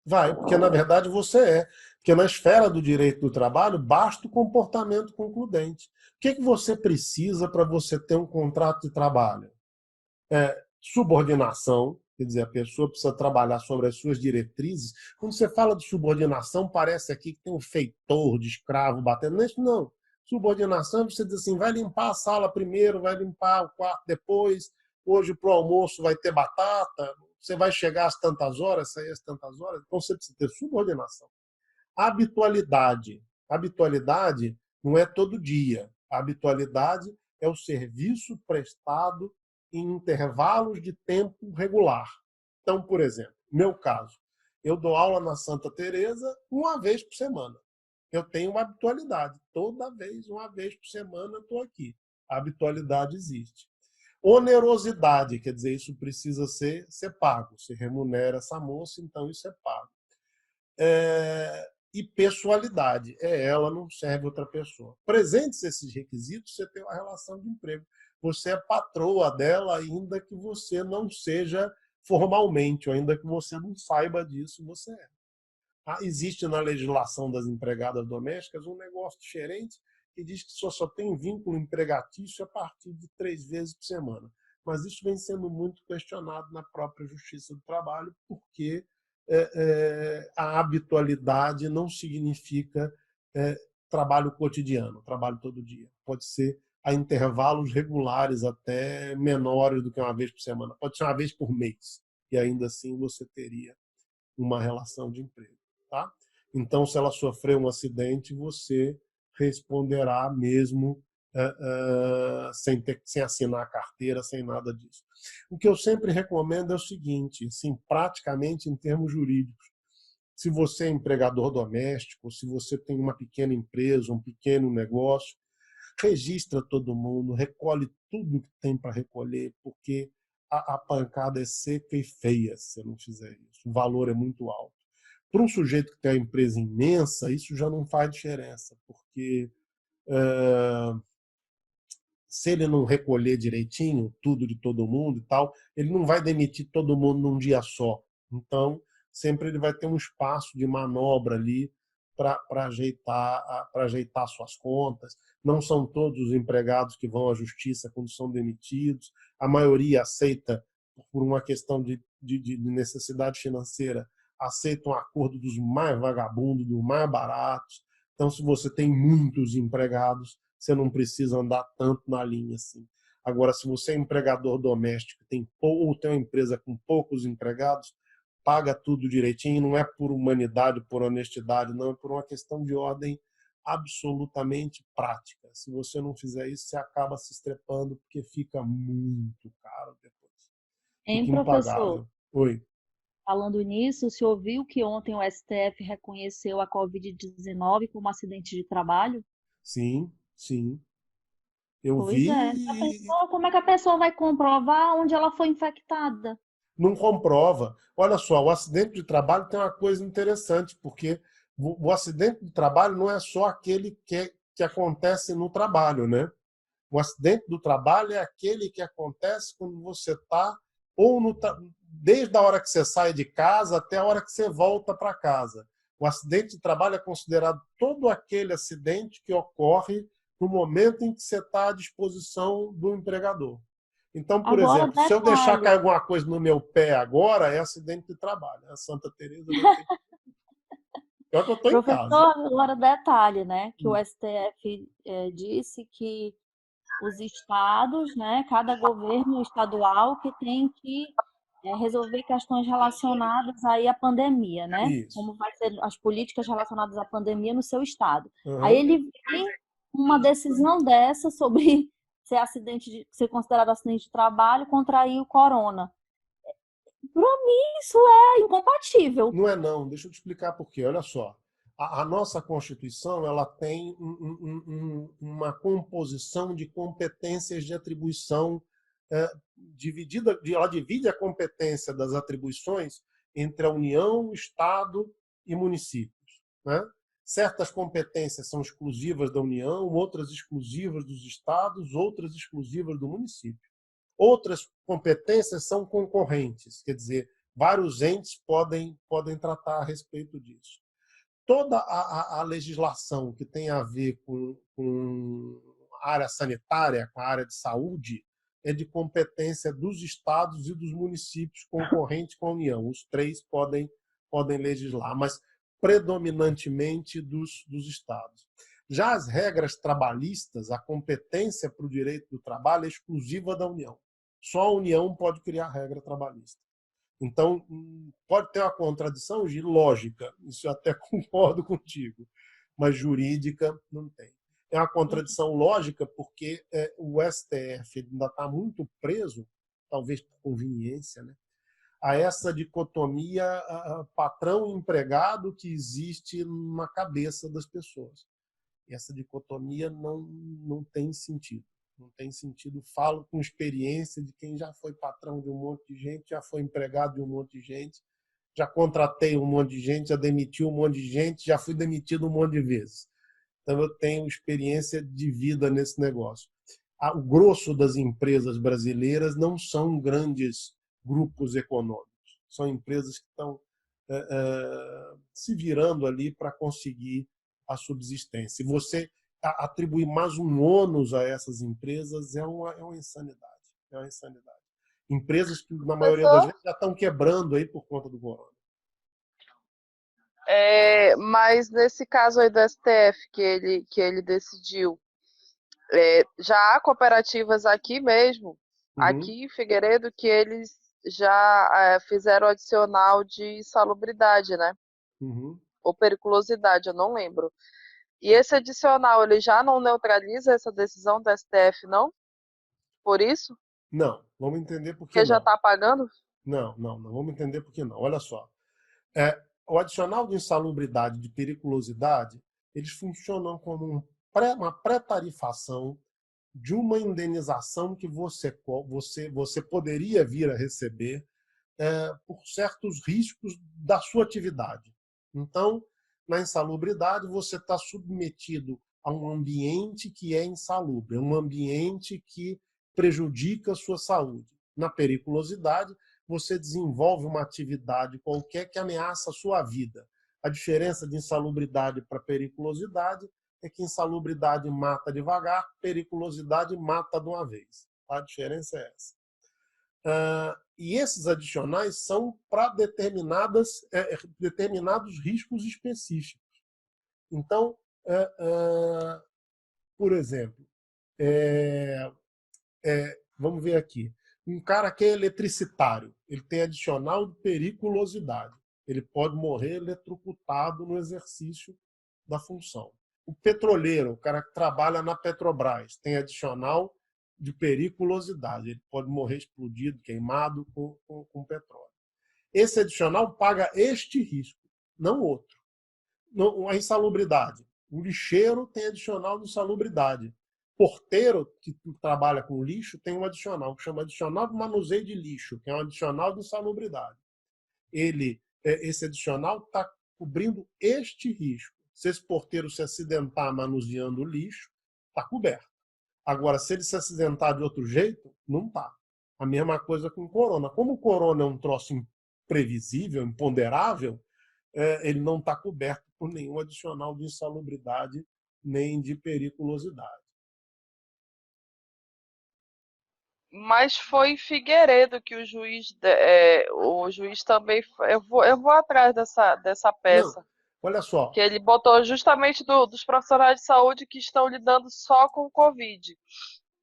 Vai, porque na verdade você é. Porque na esfera do direito do trabalho basta o comportamento concludente. O que você precisa para você ter um contrato de trabalho? Subordinação, quer dizer, a pessoa precisa trabalhar sobre as suas diretrizes. Quando você fala de subordinação, parece aqui que tem um feitor de escravo batendo. Não. Subordinação, você diz assim, vai limpar a sala primeiro, vai limpar o quarto depois, hoje para o almoço vai ter batata, você vai chegar às tantas horas, sair às tantas horas. Então você precisa ter subordinação. Habitualidade. Habitualidade não é todo dia. A habitualidade é o serviço prestado em intervalos de tempo regular. Então, por exemplo, meu caso, eu dou aula na Santa Teresa uma vez por semana. Eu tenho uma habitualidade. Toda vez, uma vez por semana, eu estou aqui. A habitualidade existe. Onerosidade, quer dizer, isso precisa ser pago. Você remunera essa moça, então isso é pago. E pessoalidade, ela, não serve outra pessoa. Presentes esses requisitos, você tem uma relação de emprego. Você é patroa dela, ainda que você não seja formalmente, ou ainda que você não saiba disso, você é. Existe na legislação das empregadas domésticas um negócio diferente que diz que só tem vínculo empregatício a partir de 3 vezes por semana. Mas isso vem sendo muito questionado na própria Justiça do Trabalho, porque a habitualidade não significa trabalho cotidiano, trabalho todo dia. Pode ser a intervalos regulares, até menores do que uma vez por semana. Pode ser uma vez por mês. E ainda assim você teria uma relação de emprego. Tá? Então, se ela sofrer um acidente, você responderá mesmo sem assinar a carteira, sem nada disso. O que eu sempre recomendo é o seguinte, assim, praticamente em termos jurídicos, se você é empregador doméstico, se você tem uma pequena empresa, um pequeno negócio, registra todo mundo, recolhe tudo que tem para recolher, porque a pancada é seca e feia se você não fizer isso. O valor é muito alto. Para um sujeito que tem uma empresa imensa, isso já não faz diferença, porque se ele não recolher direitinho tudo de todo mundo e tal, ele não vai demitir todo mundo num dia só. Então, sempre ele vai ter um espaço de manobra ali para ajeitar suas contas. Não são todos os empregados que vão à justiça quando são demitidos. A maioria aceita, por uma questão de necessidade financeira, aceita um acordo dos mais vagabundos, dos mais baratos. Então, se você tem muitos empregados, você não precisa andar tanto na linha assim. Agora, se você é empregador doméstico ou tem uma empresa com poucos empregados, paga tudo direitinho, não é por humanidade, por honestidade, não, é por uma questão de ordem absolutamente prática. Se você não fizer isso, você acaba se estrepando, porque fica muito caro depois. Hein, Fica professor? impagável. Oi. Falando nisso, o senhor viu que ontem o STF reconheceu a Covid-19 como acidente de trabalho? Sim, sim. Eu Pois vi. é. Como é que a pessoa vai comprovar onde ela foi infectada? Não comprova. Olha só, o acidente de trabalho tem uma coisa interessante, porque o acidente de trabalho não é só aquele que acontece no trabalho, né? O acidente do trabalho é aquele que acontece quando você está desde a hora que você sai de casa até a hora que você volta para casa. O acidente de trabalho é considerado todo aquele acidente que ocorre no momento em que você está à disposição do empregador. Então, por Agora, exemplo, se eu deixar detalhe. cair alguma coisa no meu pé agora, é acidente de trabalho. A Santa Teresa vai ter... Pior que eu estou em casa. Professor, agora detalhe, né? Que o STF disse que os estados, né, cada governo estadual que tem que resolver questões relacionadas aí à pandemia, né? Isso. Como vai ser as políticas relacionadas à pandemia no seu estado. Uhum. Aí ele vem uma decisão dessa sobre ser considerado acidente de trabalho, contrair o corona. Para mim, isso é incompatível. Não é não, deixa eu te explicar por quê. Olha só, a nossa Constituição ela tem uma composição de competências de atribuição dividida, ela divide a competência das atribuições entre a União, Estado e municípios, né? Certas competências são exclusivas da União, outras exclusivas dos estados, outras exclusivas do município. Outras competências são concorrentes, quer dizer, vários entes podem tratar a respeito disso. Toda a legislação que tem a ver com a área sanitária, com a área de saúde, é de competência dos estados e dos municípios concorrentes com a União. Os três podem legislar, mas predominantemente dos estados. Já as regras trabalhistas, a competência para o direito do trabalho é exclusiva da União. Só a União pode criar regra trabalhista. Então, pode ter uma contradição de lógica, isso eu até concordo contigo, mas jurídica não tem. É uma contradição lógica porque o STF ainda está muito preso, talvez por conveniência, né, a essa dicotomia patrão-empregado que existe na cabeça das pessoas. E essa dicotomia não tem sentido. Não tem sentido. Falo com experiência de quem já foi patrão de um monte de gente, já foi empregado de um monte de gente, já contratei um monte de gente, já demiti um monte de gente, já fui demitido um monte de vezes. Então, eu tenho experiência de vida nesse negócio. O grosso das empresas brasileiras não são grandes grupos econômicos. São empresas que estão se virando ali para conseguir a subsistência. E você atribuir mais um ônus a essas empresas é uma insanidade. É uma insanidade. Empresas que, na maioria das vezes, já estão quebrando aí por conta do corona. Mas nesse caso aí do STF que ele decidiu, já há cooperativas aqui mesmo, aqui em Figueiredo, que eles já fizeram adicional de insalubridade, né? Ou periculosidade, eu não lembro. E esse adicional, ele já não neutraliza essa decisão do STF, não? Por isso? Não, vamos entender por que Porque já está pagando? Não, vamos entender por que não. Olha só, o adicional de insalubridade, de periculosidade, eles funcionam como uma pré-tarifação de uma indenização que você poderia vir a receber por certos riscos da sua atividade. Então, na insalubridade, você está submetido a um ambiente que é insalubre, um ambiente que prejudica a sua saúde. Na periculosidade, você desenvolve uma atividade qualquer que ameaça a sua vida. A diferença de insalubridade para periculosidade é que insalubridade mata devagar, periculosidade mata de uma vez. A diferença é essa. E esses adicionais são para determinados riscos específicos. Então, por exemplo, vamos ver aqui. Um cara que é eletricitário, ele tem adicional de periculosidade. Ele pode morrer eletrocutado no exercício da função. O petroleiro, o cara que trabalha na Petrobras, tem adicional de periculosidade. Ele pode morrer explodido, queimado com petróleo. Esse adicional paga este risco, não outro. A insalubridade. O lixeiro tem adicional de insalubridade. Porteiro, que trabalha com lixo, tem um adicional, que chama adicional de manuseio de lixo, que é um adicional de insalubridade. Esse adicional está cobrindo este risco. Se esse porteiro se acidentar manuseando o lixo, está coberto. Agora, se ele se acidentar de outro jeito, não está. A mesma coisa com o corona. Como o corona é um troço imprevisível, imponderável, ele não está coberto por nenhum adicional de insalubridade nem de periculosidade. Mas foi em Figueiredo que o juiz também. Eu vou atrás dessa peça. Não, olha só. Que ele botou justamente dos profissionais de saúde que estão lidando só com o Covid.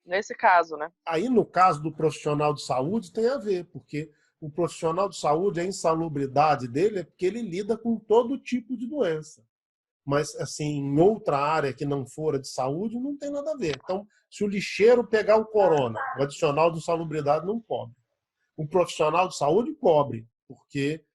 Nesse caso, né? Aí, no caso do profissional de saúde, tem a ver, porque o profissional de saúde, a insalubridade dele é porque ele lida com todo tipo de doença. Mas, assim, em outra área que não for a de saúde, não tem nada a ver. Então, se o lixeiro pegar o corona, o adicional de insalubridade não cobre. O profissional de saúde cobre, porque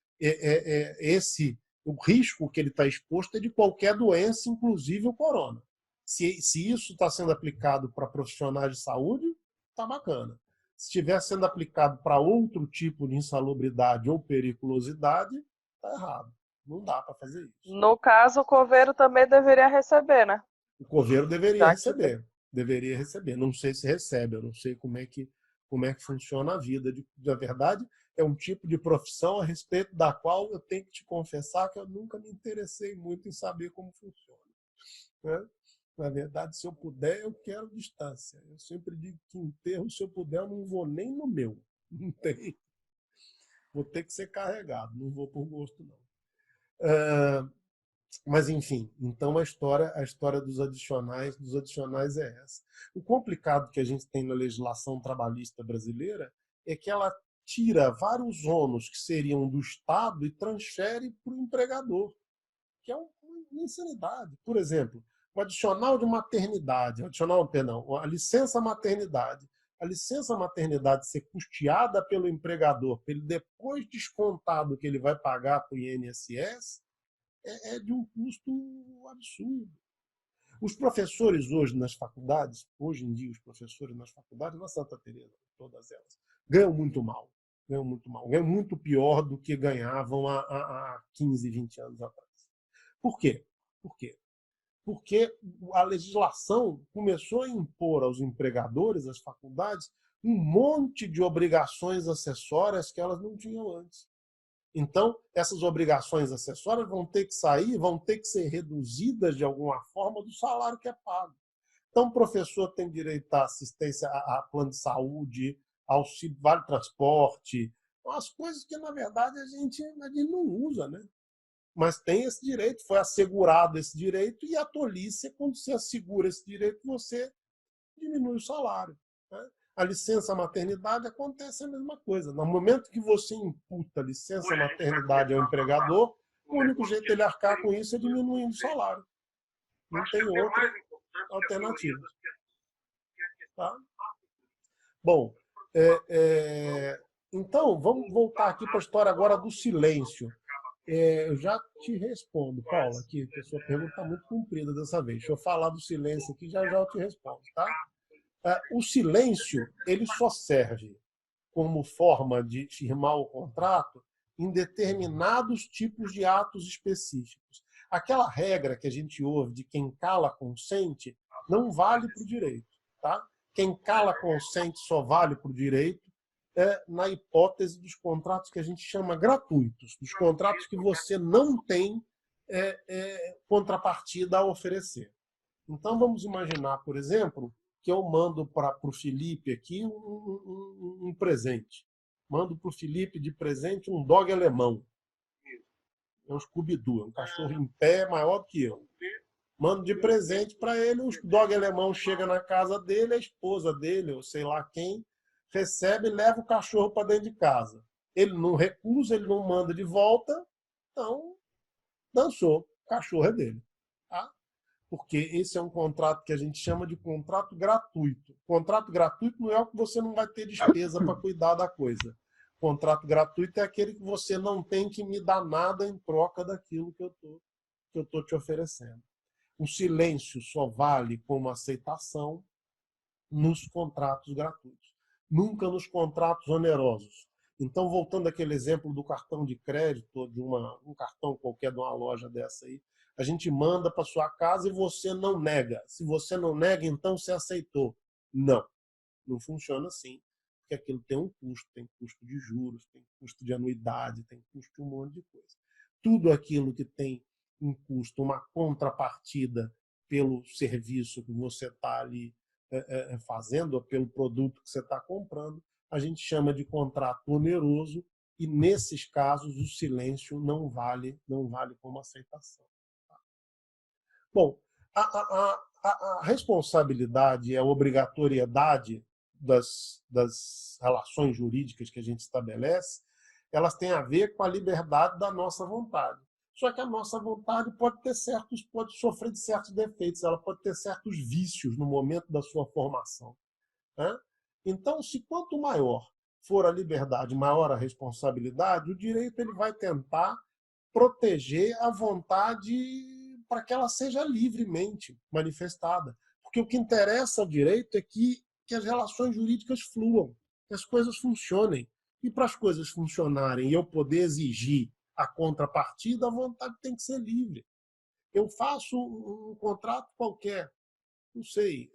o risco que ele está exposto é de qualquer doença, inclusive o corona. Se isso está sendo aplicado para profissionais de saúde, está bacana. Se estiver sendo aplicado para outro tipo de insalubridade ou periculosidade, está errado. Não dá para fazer isso. No caso, o coveiro também deveria receber, né? O coveiro deveria receber. Deveria receber. Não sei se recebe, eu não sei como é que funciona a vida. Na verdade, é um tipo de profissão a respeito da qual eu tenho que te confessar que eu nunca me interessei muito em saber como funciona. Né? Na verdade, se eu puder, eu quero distância. Eu sempre digo que enterro, se eu puder, eu não vou nem no meu. Não tem. Vou ter que ser carregado, não vou por gosto, não. Mas, enfim, então a história dos adicionais é essa. O complicado que a gente tem na legislação trabalhista brasileira é que ela tira vários ônus que seriam do Estado e transfere para o empregador, que é uma insanidade. Por exemplo, o adicional de maternidade, a licença maternidade. A licença maternidade ser custeada pelo empregador, ele depois descontado que ele vai pagar para o INSS, é de um custo absurdo. Os professores hoje nas faculdades, hoje em dia os professores nas faculdades, na Santa Teresa, todas elas, ganham muito mal. Ganham muito pior do que ganhavam há 15, 20 anos atrás. Por quê? Porque a legislação começou a impor aos empregadores, às faculdades, um monte de obrigações acessórias que elas não tinham antes. Então, essas obrigações acessórias vão ter que sair, vão ter que ser reduzidas de alguma forma do salário que é pago. Então, o professor tem direito à assistência a plano de saúde, auxílio vale transporte, umas coisas que, na verdade, a gente não usa, né? Mas tem esse direito, foi assegurado esse direito, e a tolice é quando você assegura esse direito, você diminui o salário. Né? A licença maternidade acontece a mesma coisa. No momento que você imputa licença maternidade ao empregador, o único jeito de ele arcar com isso é diminuindo o salário. Não tem outra alternativa. Tá? Bom, então, vamos voltar aqui para a história agora do silêncio. Eu já te respondo, Paula, aqui, que a sua pergunta está muito comprida dessa vez. Deixa eu falar do silêncio aqui, já eu te respondo, tá? O silêncio, ele só serve como forma de firmar o contrato em determinados tipos de atos específicos. Aquela regra que a gente ouve de quem cala consente não vale para o direito. Tá? Quem cala consente só vale para o direito na hipótese dos contratos que a gente chama gratuitos, dos contratos que você não tem contrapartida a oferecer. Então, vamos imaginar, por exemplo, que eu mando para o Felipe aqui um presente. Mando para o Felipe de presente um dog alemão. É um Scooby-Doo, um cachorro em pé maior do que eu. Mando de presente para ele, o dog alemão chega na casa dele, a esposa dele, ou sei lá quem, recebe e leva o cachorro para dentro de casa. Ele não recusa, ele não manda de volta, então dançou, o cachorro é dele. Tá? Porque esse é um contrato que a gente chama de contrato gratuito. Contrato gratuito não é o que você não vai ter despesa para cuidar da coisa. Contrato gratuito é aquele que você não tem que me dar nada em troca daquilo que eu tô te oferecendo. O silêncio só vale como aceitação nos contratos gratuitos, nunca nos contratos onerosos. Então, voltando àquele exemplo do cartão de crédito, de um cartão qualquer de uma loja dessa aí, a gente manda para sua casa e você não nega. Se você não nega, então você aceitou. Não, não funciona assim. Porque aquilo tem um custo, tem custo de juros, tem custo de anuidade, tem custo de um monte de coisa. Tudo aquilo que tem um custo, uma contrapartida pelo serviço que você está ali fazendo, ou pelo produto que você está comprando, a gente chama de contrato oneroso e, nesses casos, o silêncio não vale como aceitação. Bom, a responsabilidade e a obrigatoriedade das relações jurídicas que a gente estabelece, elas têm a ver com a liberdade da nossa vontade. Só que a nossa vontade pode sofrer de certos defeitos, ela pode ter certos vícios no momento da sua formação. Né? Então, se quanto maior for a liberdade, maior a responsabilidade, o direito ele vai tentar proteger a vontade para que ela seja livremente manifestada. Porque o que interessa ao direito é que as relações jurídicas fluam, que as coisas funcionem. E para as coisas funcionarem e eu poder exigir a contrapartida, a vontade tem que ser livre. Eu faço um contrato qualquer, não sei,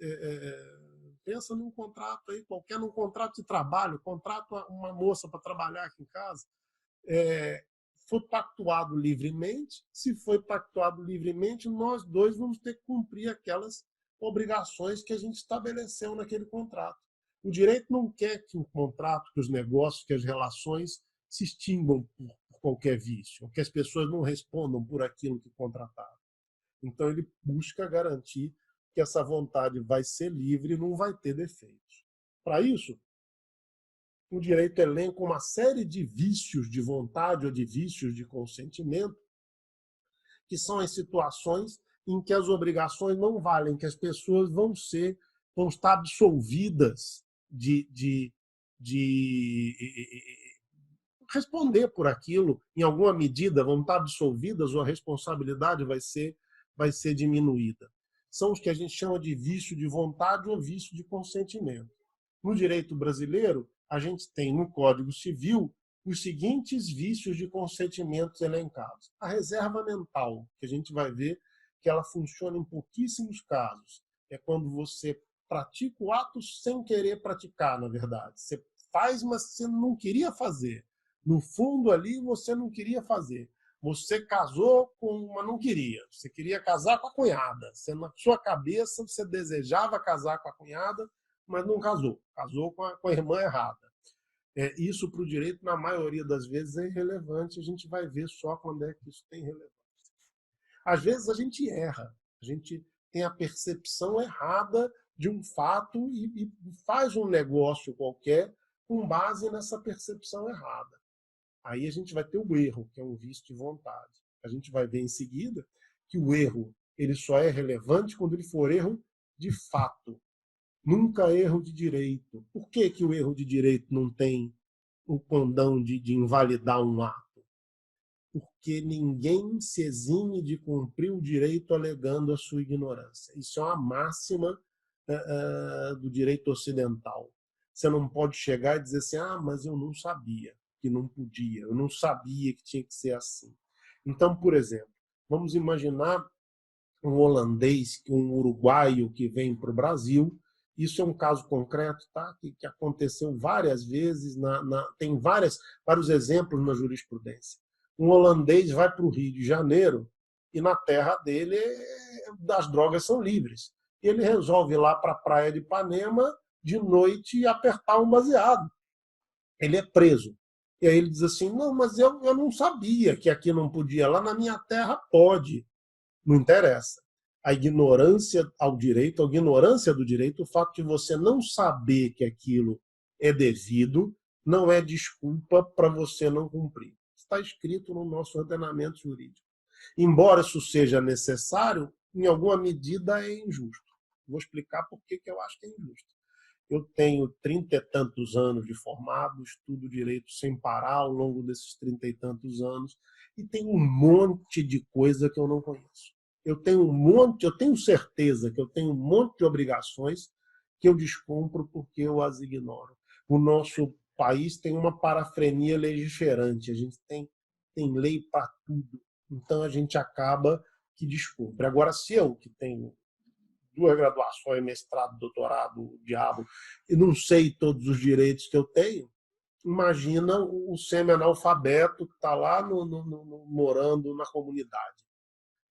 pensa num contrato aí qualquer, num contrato de trabalho, contrato uma moça para trabalhar aqui em casa, foi pactuado livremente. Se foi pactuado livremente, nós dois vamos ter que cumprir aquelas obrigações que a gente estabeleceu naquele contrato. O direito não quer que o contrato, que os negócios, que as relações se extinguam por qualquer vício, que as pessoas não respondam por aquilo que contrataram. Então, ele busca garantir que essa vontade vai ser livre e não vai ter defeitos. Para isso, o direito elenca uma série de vícios de vontade ou de vícios de consentimento, que são as situações em que as obrigações não valem, que as pessoas vão estar absolvidas de responder por aquilo, em alguma medida vão estar absolvidas ou a responsabilidade vai ser diminuída. São os que a gente chama de vício de vontade ou vício de consentimento. No direito brasileiro, a gente tem no Código Civil os seguintes vícios de consentimentos elencados. A reserva mental, que a gente vai ver que ela funciona em pouquíssimos casos. É quando você pratica o ato sem querer praticar, na verdade. Você faz, mas você não queria fazer. No fundo ali, você não queria fazer. Você casou mas não queria. Você queria casar com a cunhada. Na sua cabeça, você desejava casar com a cunhada, mas não casou. Casou com a irmã errada. Isso, para o direito, na maioria das vezes, é irrelevante. A gente vai ver só quando é que isso tem relevância. Às vezes, a gente erra. A gente tem a percepção errada de um fato e faz um negócio qualquer com base nessa percepção errada. Aí a gente vai ter o erro, que é um vício de vontade. A gente vai ver em seguida que o erro ele só é relevante quando ele for erro de fato. Nunca erro de direito. Por que o erro de direito não tem o condão de invalidar um ato? Porque ninguém se exime de cumprir o direito alegando a sua ignorância. Isso é uma máxima do direito ocidental. Você não pode chegar e dizer assim, mas eu não sabia que não podia, eu não sabia que tinha que ser assim. Então, por exemplo, Vamos imaginar um holandês, um uruguaio que vem para o Brasil. Isso é um caso concreto, tá? que aconteceu várias vezes, tem vários exemplos na jurisprudência. Um holandês vai para o Rio de Janeiro e na terra dele as drogas são livres. E ele resolve ir lá para a praia de Ipanema de noite apertar um baseado. Ele é preso. E aí ele diz assim, não, mas eu não sabia que aqui não podia, lá na minha terra pode. Não interessa. A ignorância ao direito, a ignorância do direito, o fato de você não saber que aquilo é devido, não é desculpa para você não cumprir. Está escrito no nosso ordenamento jurídico. Embora isso seja necessário, em alguma medida é injusto. Vou explicar por que eu acho que é injusto. Eu tenho 30 e tantos anos de formado, estudo direito sem parar ao longo desses 30 e tantos anos, e tem um monte de coisa que eu não conheço. Eu tenho certeza que eu tenho um monte de obrigações que eu descumpro porque eu as ignoro. O nosso país tem uma parafrenia legiferante, a gente tem lei para tudo, então a gente acaba que descumpre. Agora, se eu, que tenho 2 graduações, mestrado, doutorado, o diabo, e não sei todos os direitos que eu tenho, imagina o semi-analfabeto que está lá morando na comunidade.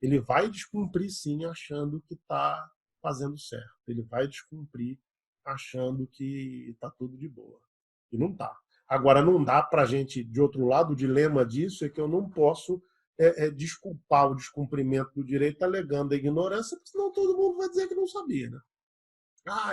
Ele vai descumprir, sim, achando que está fazendo certo. Ele vai descumprir achando que está tudo de boa. E não está. Agora, não dá para a gente, de outro lado, o dilema disso é que eu não posso desculpar o descumprimento do direito alegando a ignorância, porque senão todo mundo vai dizer que não sabia. Né?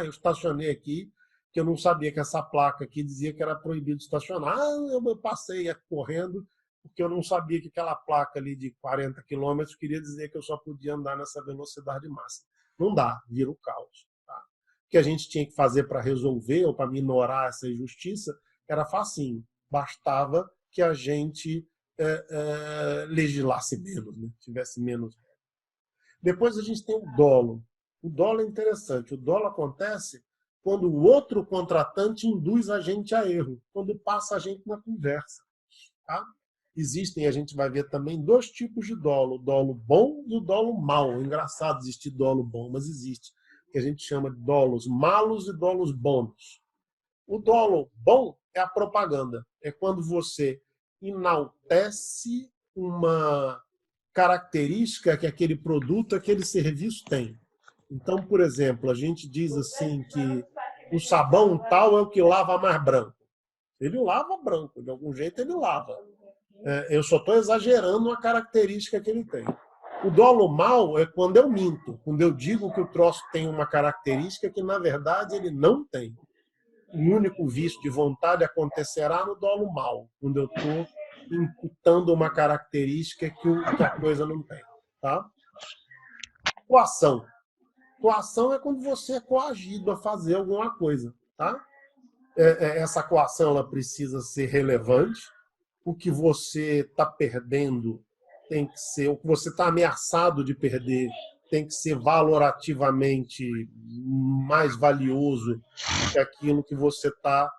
Eu estacionei aqui, que eu não sabia que essa placa aqui dizia que era proibido estacionar. Eu passei correndo, porque eu não sabia que aquela placa ali de 40 quilômetros queria dizer que eu só podia andar nessa velocidade máxima. Não dá, vira o caos. Tá? O que a gente tinha que fazer para resolver ou para minorar essa injustiça era facinho. Bastava que a gente legislasse menos, né? Tivesse menos. Depois a gente tem o dolo. O dolo é interessante. O dolo acontece quando o outro contratante induz a gente a erro, quando passa a gente na conversa. Tá? Existem, a gente vai ver também, 2 tipos de dolo, o dolo bom e o dolo mau. Engraçado existir dolo bom, mas existe. Que a gente chama de dolos malos e dolos bons. O dolo bom é a propaganda. É quando você enaltece uma característica que aquele produto, aquele serviço tem. Então, por exemplo, a gente diz assim que o sabão tal é o que lava mais branco. Ele lava branco, de algum jeito ele lava. Eu só estou exagerando a característica que ele tem. O dolo mau é quando eu minto, quando eu digo que o troço tem uma característica que, na verdade, ele não tem. O único vício de vontade acontecerá no dolo mau, quando eu estou imputando uma característica que a coisa não tem. Tá? Coação. Coação é quando você é coagido a fazer alguma coisa. Tá? Essa coação ela precisa ser relevante. O que você está perdendo tem que ser, o que você está ameaçado de perder tem que ser valorativamente mais valioso que aquilo que você está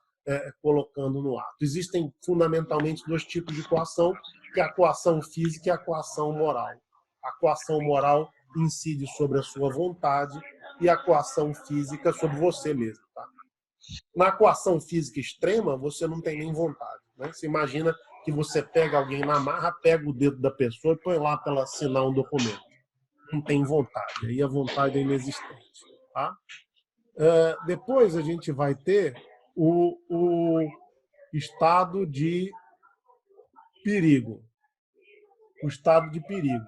colocando no ato. Existem fundamentalmente 2 tipos de coação, que é a coação física e a coação moral. A coação moral incide sobre a sua vontade e a coação física sobre você mesmo. Tá? Na coação física extrema, você não tem nem vontade. Né? Você imagina que você pega alguém na marra, pega o dedo da pessoa e põe lá para ela assinar um documento. Não tem vontade. Aí a vontade é inexistente. Tá? Depois a gente vai ter o estado de perigo. O estado de perigo.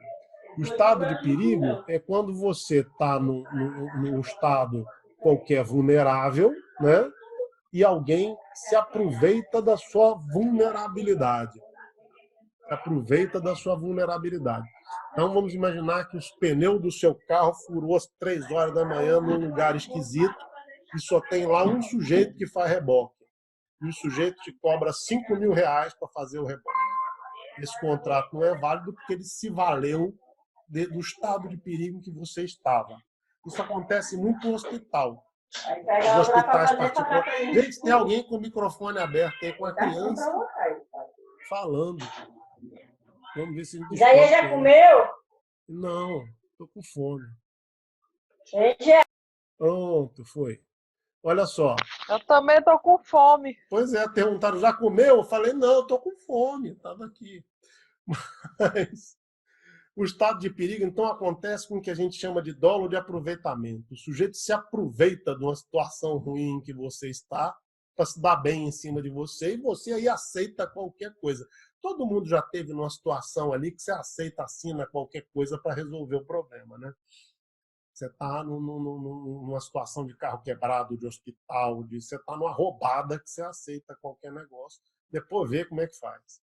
O estado de perigo é quando você está num estado qualquer vulnerável, né? E alguém se aproveita da sua vulnerabilidade. Aproveita da sua vulnerabilidade. Então, vamos imaginar que os pneus do seu carro furou às 3 horas da manhã num lugar esquisito e só tem lá um sujeito que faz reboque. E o sujeito te cobra R$5.000 para fazer o reboque. Esse contrato não é válido porque ele se valeu do estado de perigo em que você estava. Isso acontece muito no hospital. Os hospitais particulares. Gente, tem alguém com o microfone aberto aí, com a criança falando. Vamos ver se a gente Já comeu? Não, tô com fome. Pronto, foi. Olha só. Eu também tô com fome. Pois é, perguntaram, já comeu? Eu falei, não, eu tô com fome, estava aqui. Mas o estado de perigo, então, acontece com o que a gente chama de dolo de aproveitamento. O sujeito se aproveita de uma situação ruim em que você está para se dar bem em cima de você e você aí aceita qualquer coisa. Todo mundo já teve numa situação ali que você aceita, assina qualquer coisa para resolver o problema, né? Você está numa situação de carro quebrado, de hospital, você está numa roubada que você aceita qualquer negócio, depois vê como é que faz.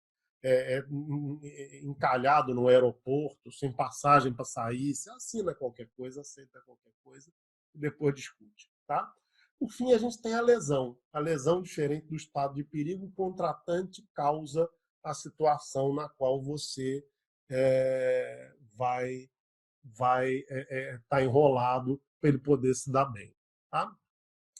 Encalhado no aeroporto, sem passagem para sair, você assina qualquer coisa, aceita qualquer coisa e depois discute. Tá? Por fim, a gente tem a lesão. A lesão, diferente do estado de perigo, o contratante causa a situação na qual você vai estar enrolado para ele poder se dar bem. Tá?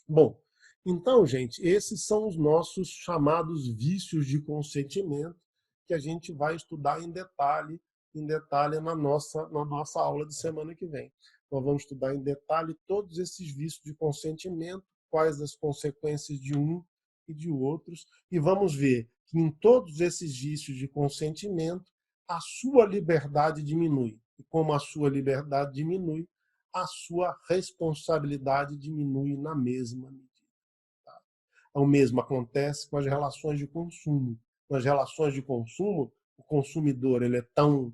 Bom, então, gente, esses são os nossos chamados vícios de consentimento que a gente vai estudar em detalhe na nossa aula de semana que vem. Nós vamos estudar em detalhe todos esses vícios de consentimento, quais as consequências de um e de outros, e vamos ver que em todos esses vícios de consentimento, a sua liberdade diminui. E como a sua liberdade diminui, a sua responsabilidade diminui na mesma medida. Tá? O mesmo acontece com as relações de consumo. Nas relações de consumo, o consumidor ele é tão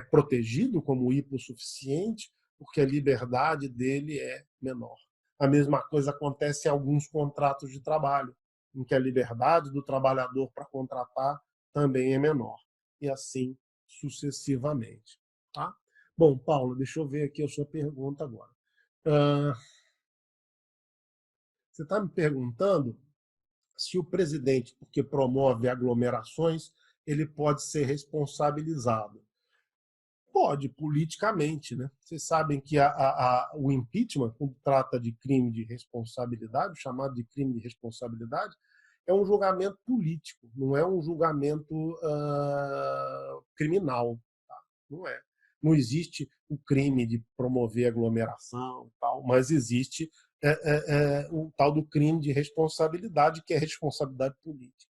protegido como hipossuficiente porque a liberdade dele é menor. A mesma coisa acontece em alguns contratos de trabalho, em que a liberdade do trabalhador para contratar também é menor. E assim sucessivamente. Tá? Bom, Paulo, deixa eu ver aqui a sua pergunta agora. Você está me perguntando se o presidente, porque promove aglomerações, ele pode ser responsabilizado. Pode, politicamente. Né? Vocês sabem que o impeachment, quando trata de crime de responsabilidade, chamado de crime de responsabilidade, é um julgamento político, não é um julgamento criminal. Tá? Não é. Não existe o crime de promover aglomeração, tal, mas existe o tal do crime de responsabilidade, que é responsabilidade política.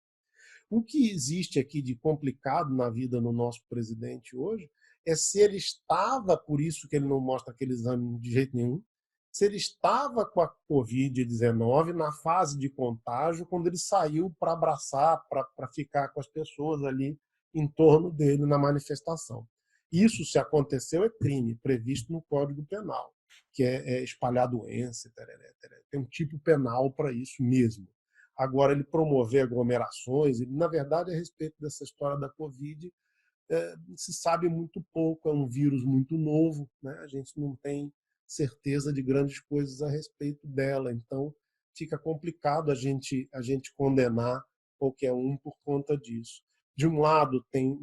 O que existe aqui de complicado na vida do nosso presidente hoje é se ele estava, por isso que ele não mostra aquele exame de jeito nenhum, se ele estava com a Covid-19 na fase de contágio, quando ele saiu para abraçar, para ficar com as pessoas ali em torno dele na manifestação. Isso, se aconteceu, é crime, previsto no Código Penal, que é espalhar doença, tem um tipo penal para isso mesmo. Agora, ele promover aglomerações, na verdade, a respeito dessa história da Covid, se sabe muito pouco, é um vírus muito novo, né? A gente não tem certeza de grandes coisas a respeito dela, então fica complicado a gente condenar qualquer um por conta disso. De um lado, tem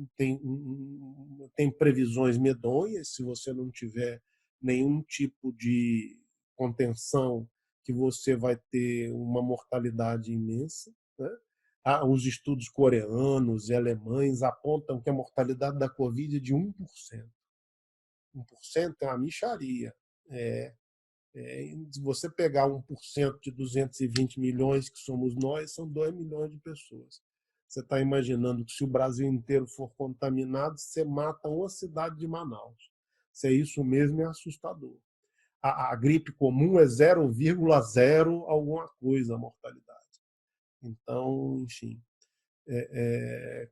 previsões medonhas, se você não tiver nenhum tipo de contenção, que você vai ter uma mortalidade imensa. Né? Os estudos coreanos e alemães apontam que a mortalidade da Covid é de 1%. 1% é uma mixaria. Se você pegar 1% de 220 milhões, que somos nós, são 2 milhões de pessoas. Você está imaginando que se o Brasil inteiro for contaminado, você mata uma cidade de Manaus. Se é isso mesmo, é assustador. A gripe comum é 0,0 alguma coisa a mortalidade. Então, enfim,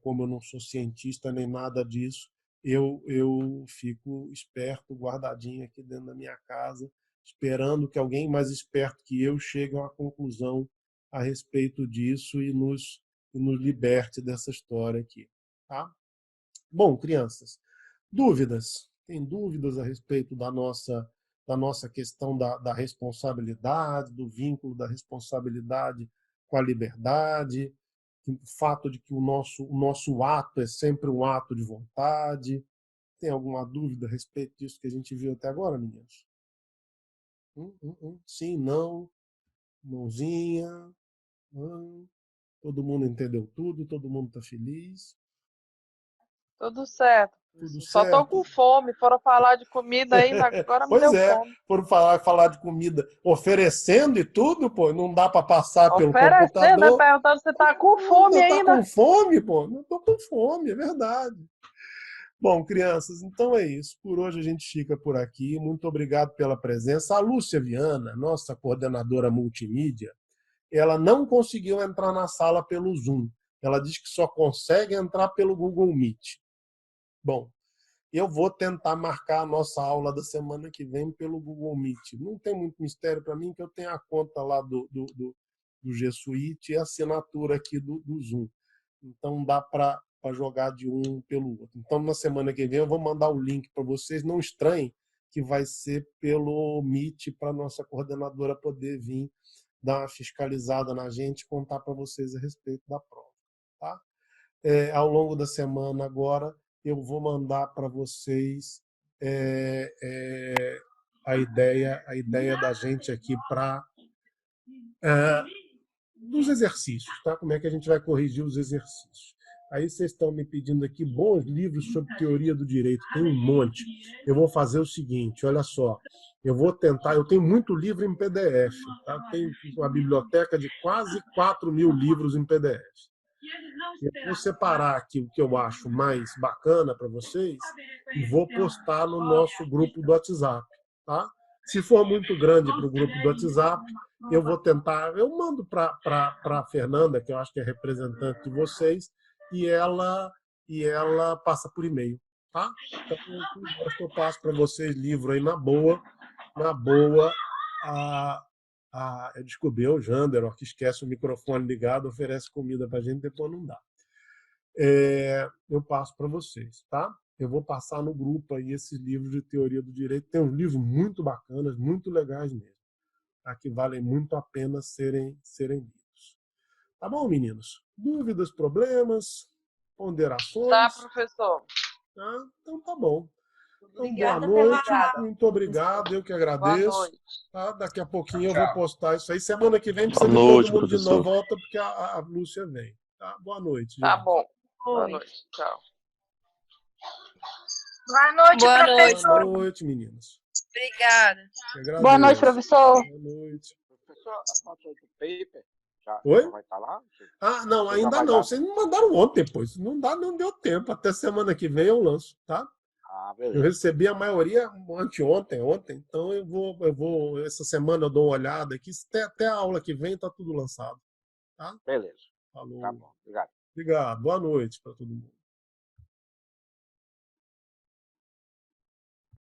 como eu não sou cientista nem nada disso, eu fico esperto, guardadinho aqui dentro da minha casa, esperando que alguém mais esperto que eu chegue a uma conclusão a respeito disso e nos liberte dessa história aqui. Tá? Bom, crianças, dúvidas? Tem dúvidas a respeito da nossa questão da responsabilidade, do vínculo da responsabilidade com a liberdade, o fato de que o nosso ato é sempre um ato de vontade? Tem alguma dúvida a respeito disso que a gente viu até agora, meninos? Sim, não, mãozinha. Todo mundo entendeu tudo, todo mundo está feliz. Tudo certo, Tudo Só tô certo? com fome. Foram falar de comida ainda, agora me Pois deu é, fome. por falar de comida, oferecendo e tudo, pô, não dá para passar pelo Oferecendo, computador. perguntando se tá com fome Tá ainda. com fome, pô? Não tô com fome, é verdade. Bom, crianças, então é isso. Por hoje a gente fica por aqui. Muito obrigado pela presença. A Lúcia Viana, nossa coordenadora multimídia, ela não conseguiu entrar na sala pelo Zoom. Ela diz que só consegue entrar pelo Google Meet. Bom, eu vou tentar marcar a nossa aula da semana que vem pelo Google Meet. Não tem muito mistério para mim, que eu tenho a conta lá do G Suite e a assinatura aqui do Zoom. Então dá para jogar de um pelo outro. Então na semana que vem eu vou mandar o link para vocês. Não estranhem que vai ser pelo Meet, para nossa coordenadora poder vir dar uma fiscalizada na gente e contar para vocês a respeito da prova. Tá? Ao longo da semana agora eu vou mandar para vocês a ideia da gente aqui para dos exercícios, tá? Como é que a gente vai corrigir os exercícios? Aí vocês estão me pedindo aqui bons livros sobre teoria do direito, tem um monte. Eu vou fazer o seguinte, olha só, eu vou tentar, eu tenho muito livro em PDF, tá? Tenho uma biblioteca de quase 4.000 livros em PDF. Eu vou separar aqui o que eu acho mais bacana para vocês e vou postar no nosso grupo do WhatsApp, tá? Se for muito grande para o grupo do WhatsApp, eu vou tentar, eu mando para a Fernanda, que eu acho que é representante de vocês, e ela passa por e-mail, tá? Então, eu passo para vocês livro aí na boa. Eu descobri o Jander, ó, que esquece o microfone ligado, oferece comida para a gente, depois não dá. Eu passo para vocês, tá? Eu vou passar no grupo aí esses livros de teoria do direito. Tem uns livros muito bacanas, muito legais mesmo, tá? Que valem muito a pena serem lidos. Tá bom, meninos? Dúvidas, problemas, ponderações? Tá, professor. Tá? Então tá bom. Então, Obrigada boa noite, pela... muito obrigado, eu que agradeço. Boa noite. Tá? Daqui a pouquinho eu vou postar isso aí. Semana que vem precisa Boa de noite, todo mundo professor. de volta, porque a Lúcia vem. Tá? Boa noite, gente. Tá bom. Boa noite. Tchau. Boa noite, Boa professor. Boa noite, meninas. Obrigada. Boa noite, professor. Boa noite. Professor, a nota do paper já Oi? vai estar lá? Ah, não, Você já ainda vai não. dar? Vocês me mandaram ontem, pois. Não deu tempo. Até semana que vem eu lanço, tá? Ah, Eu beleza. recebi a maioria ontem, então eu vou, essa semana eu dou uma olhada aqui, até a aula que vem tá tudo lançado, tá? Beleza. Falou. Tá bom. Obrigado. Obrigado. Boa noite para todo mundo.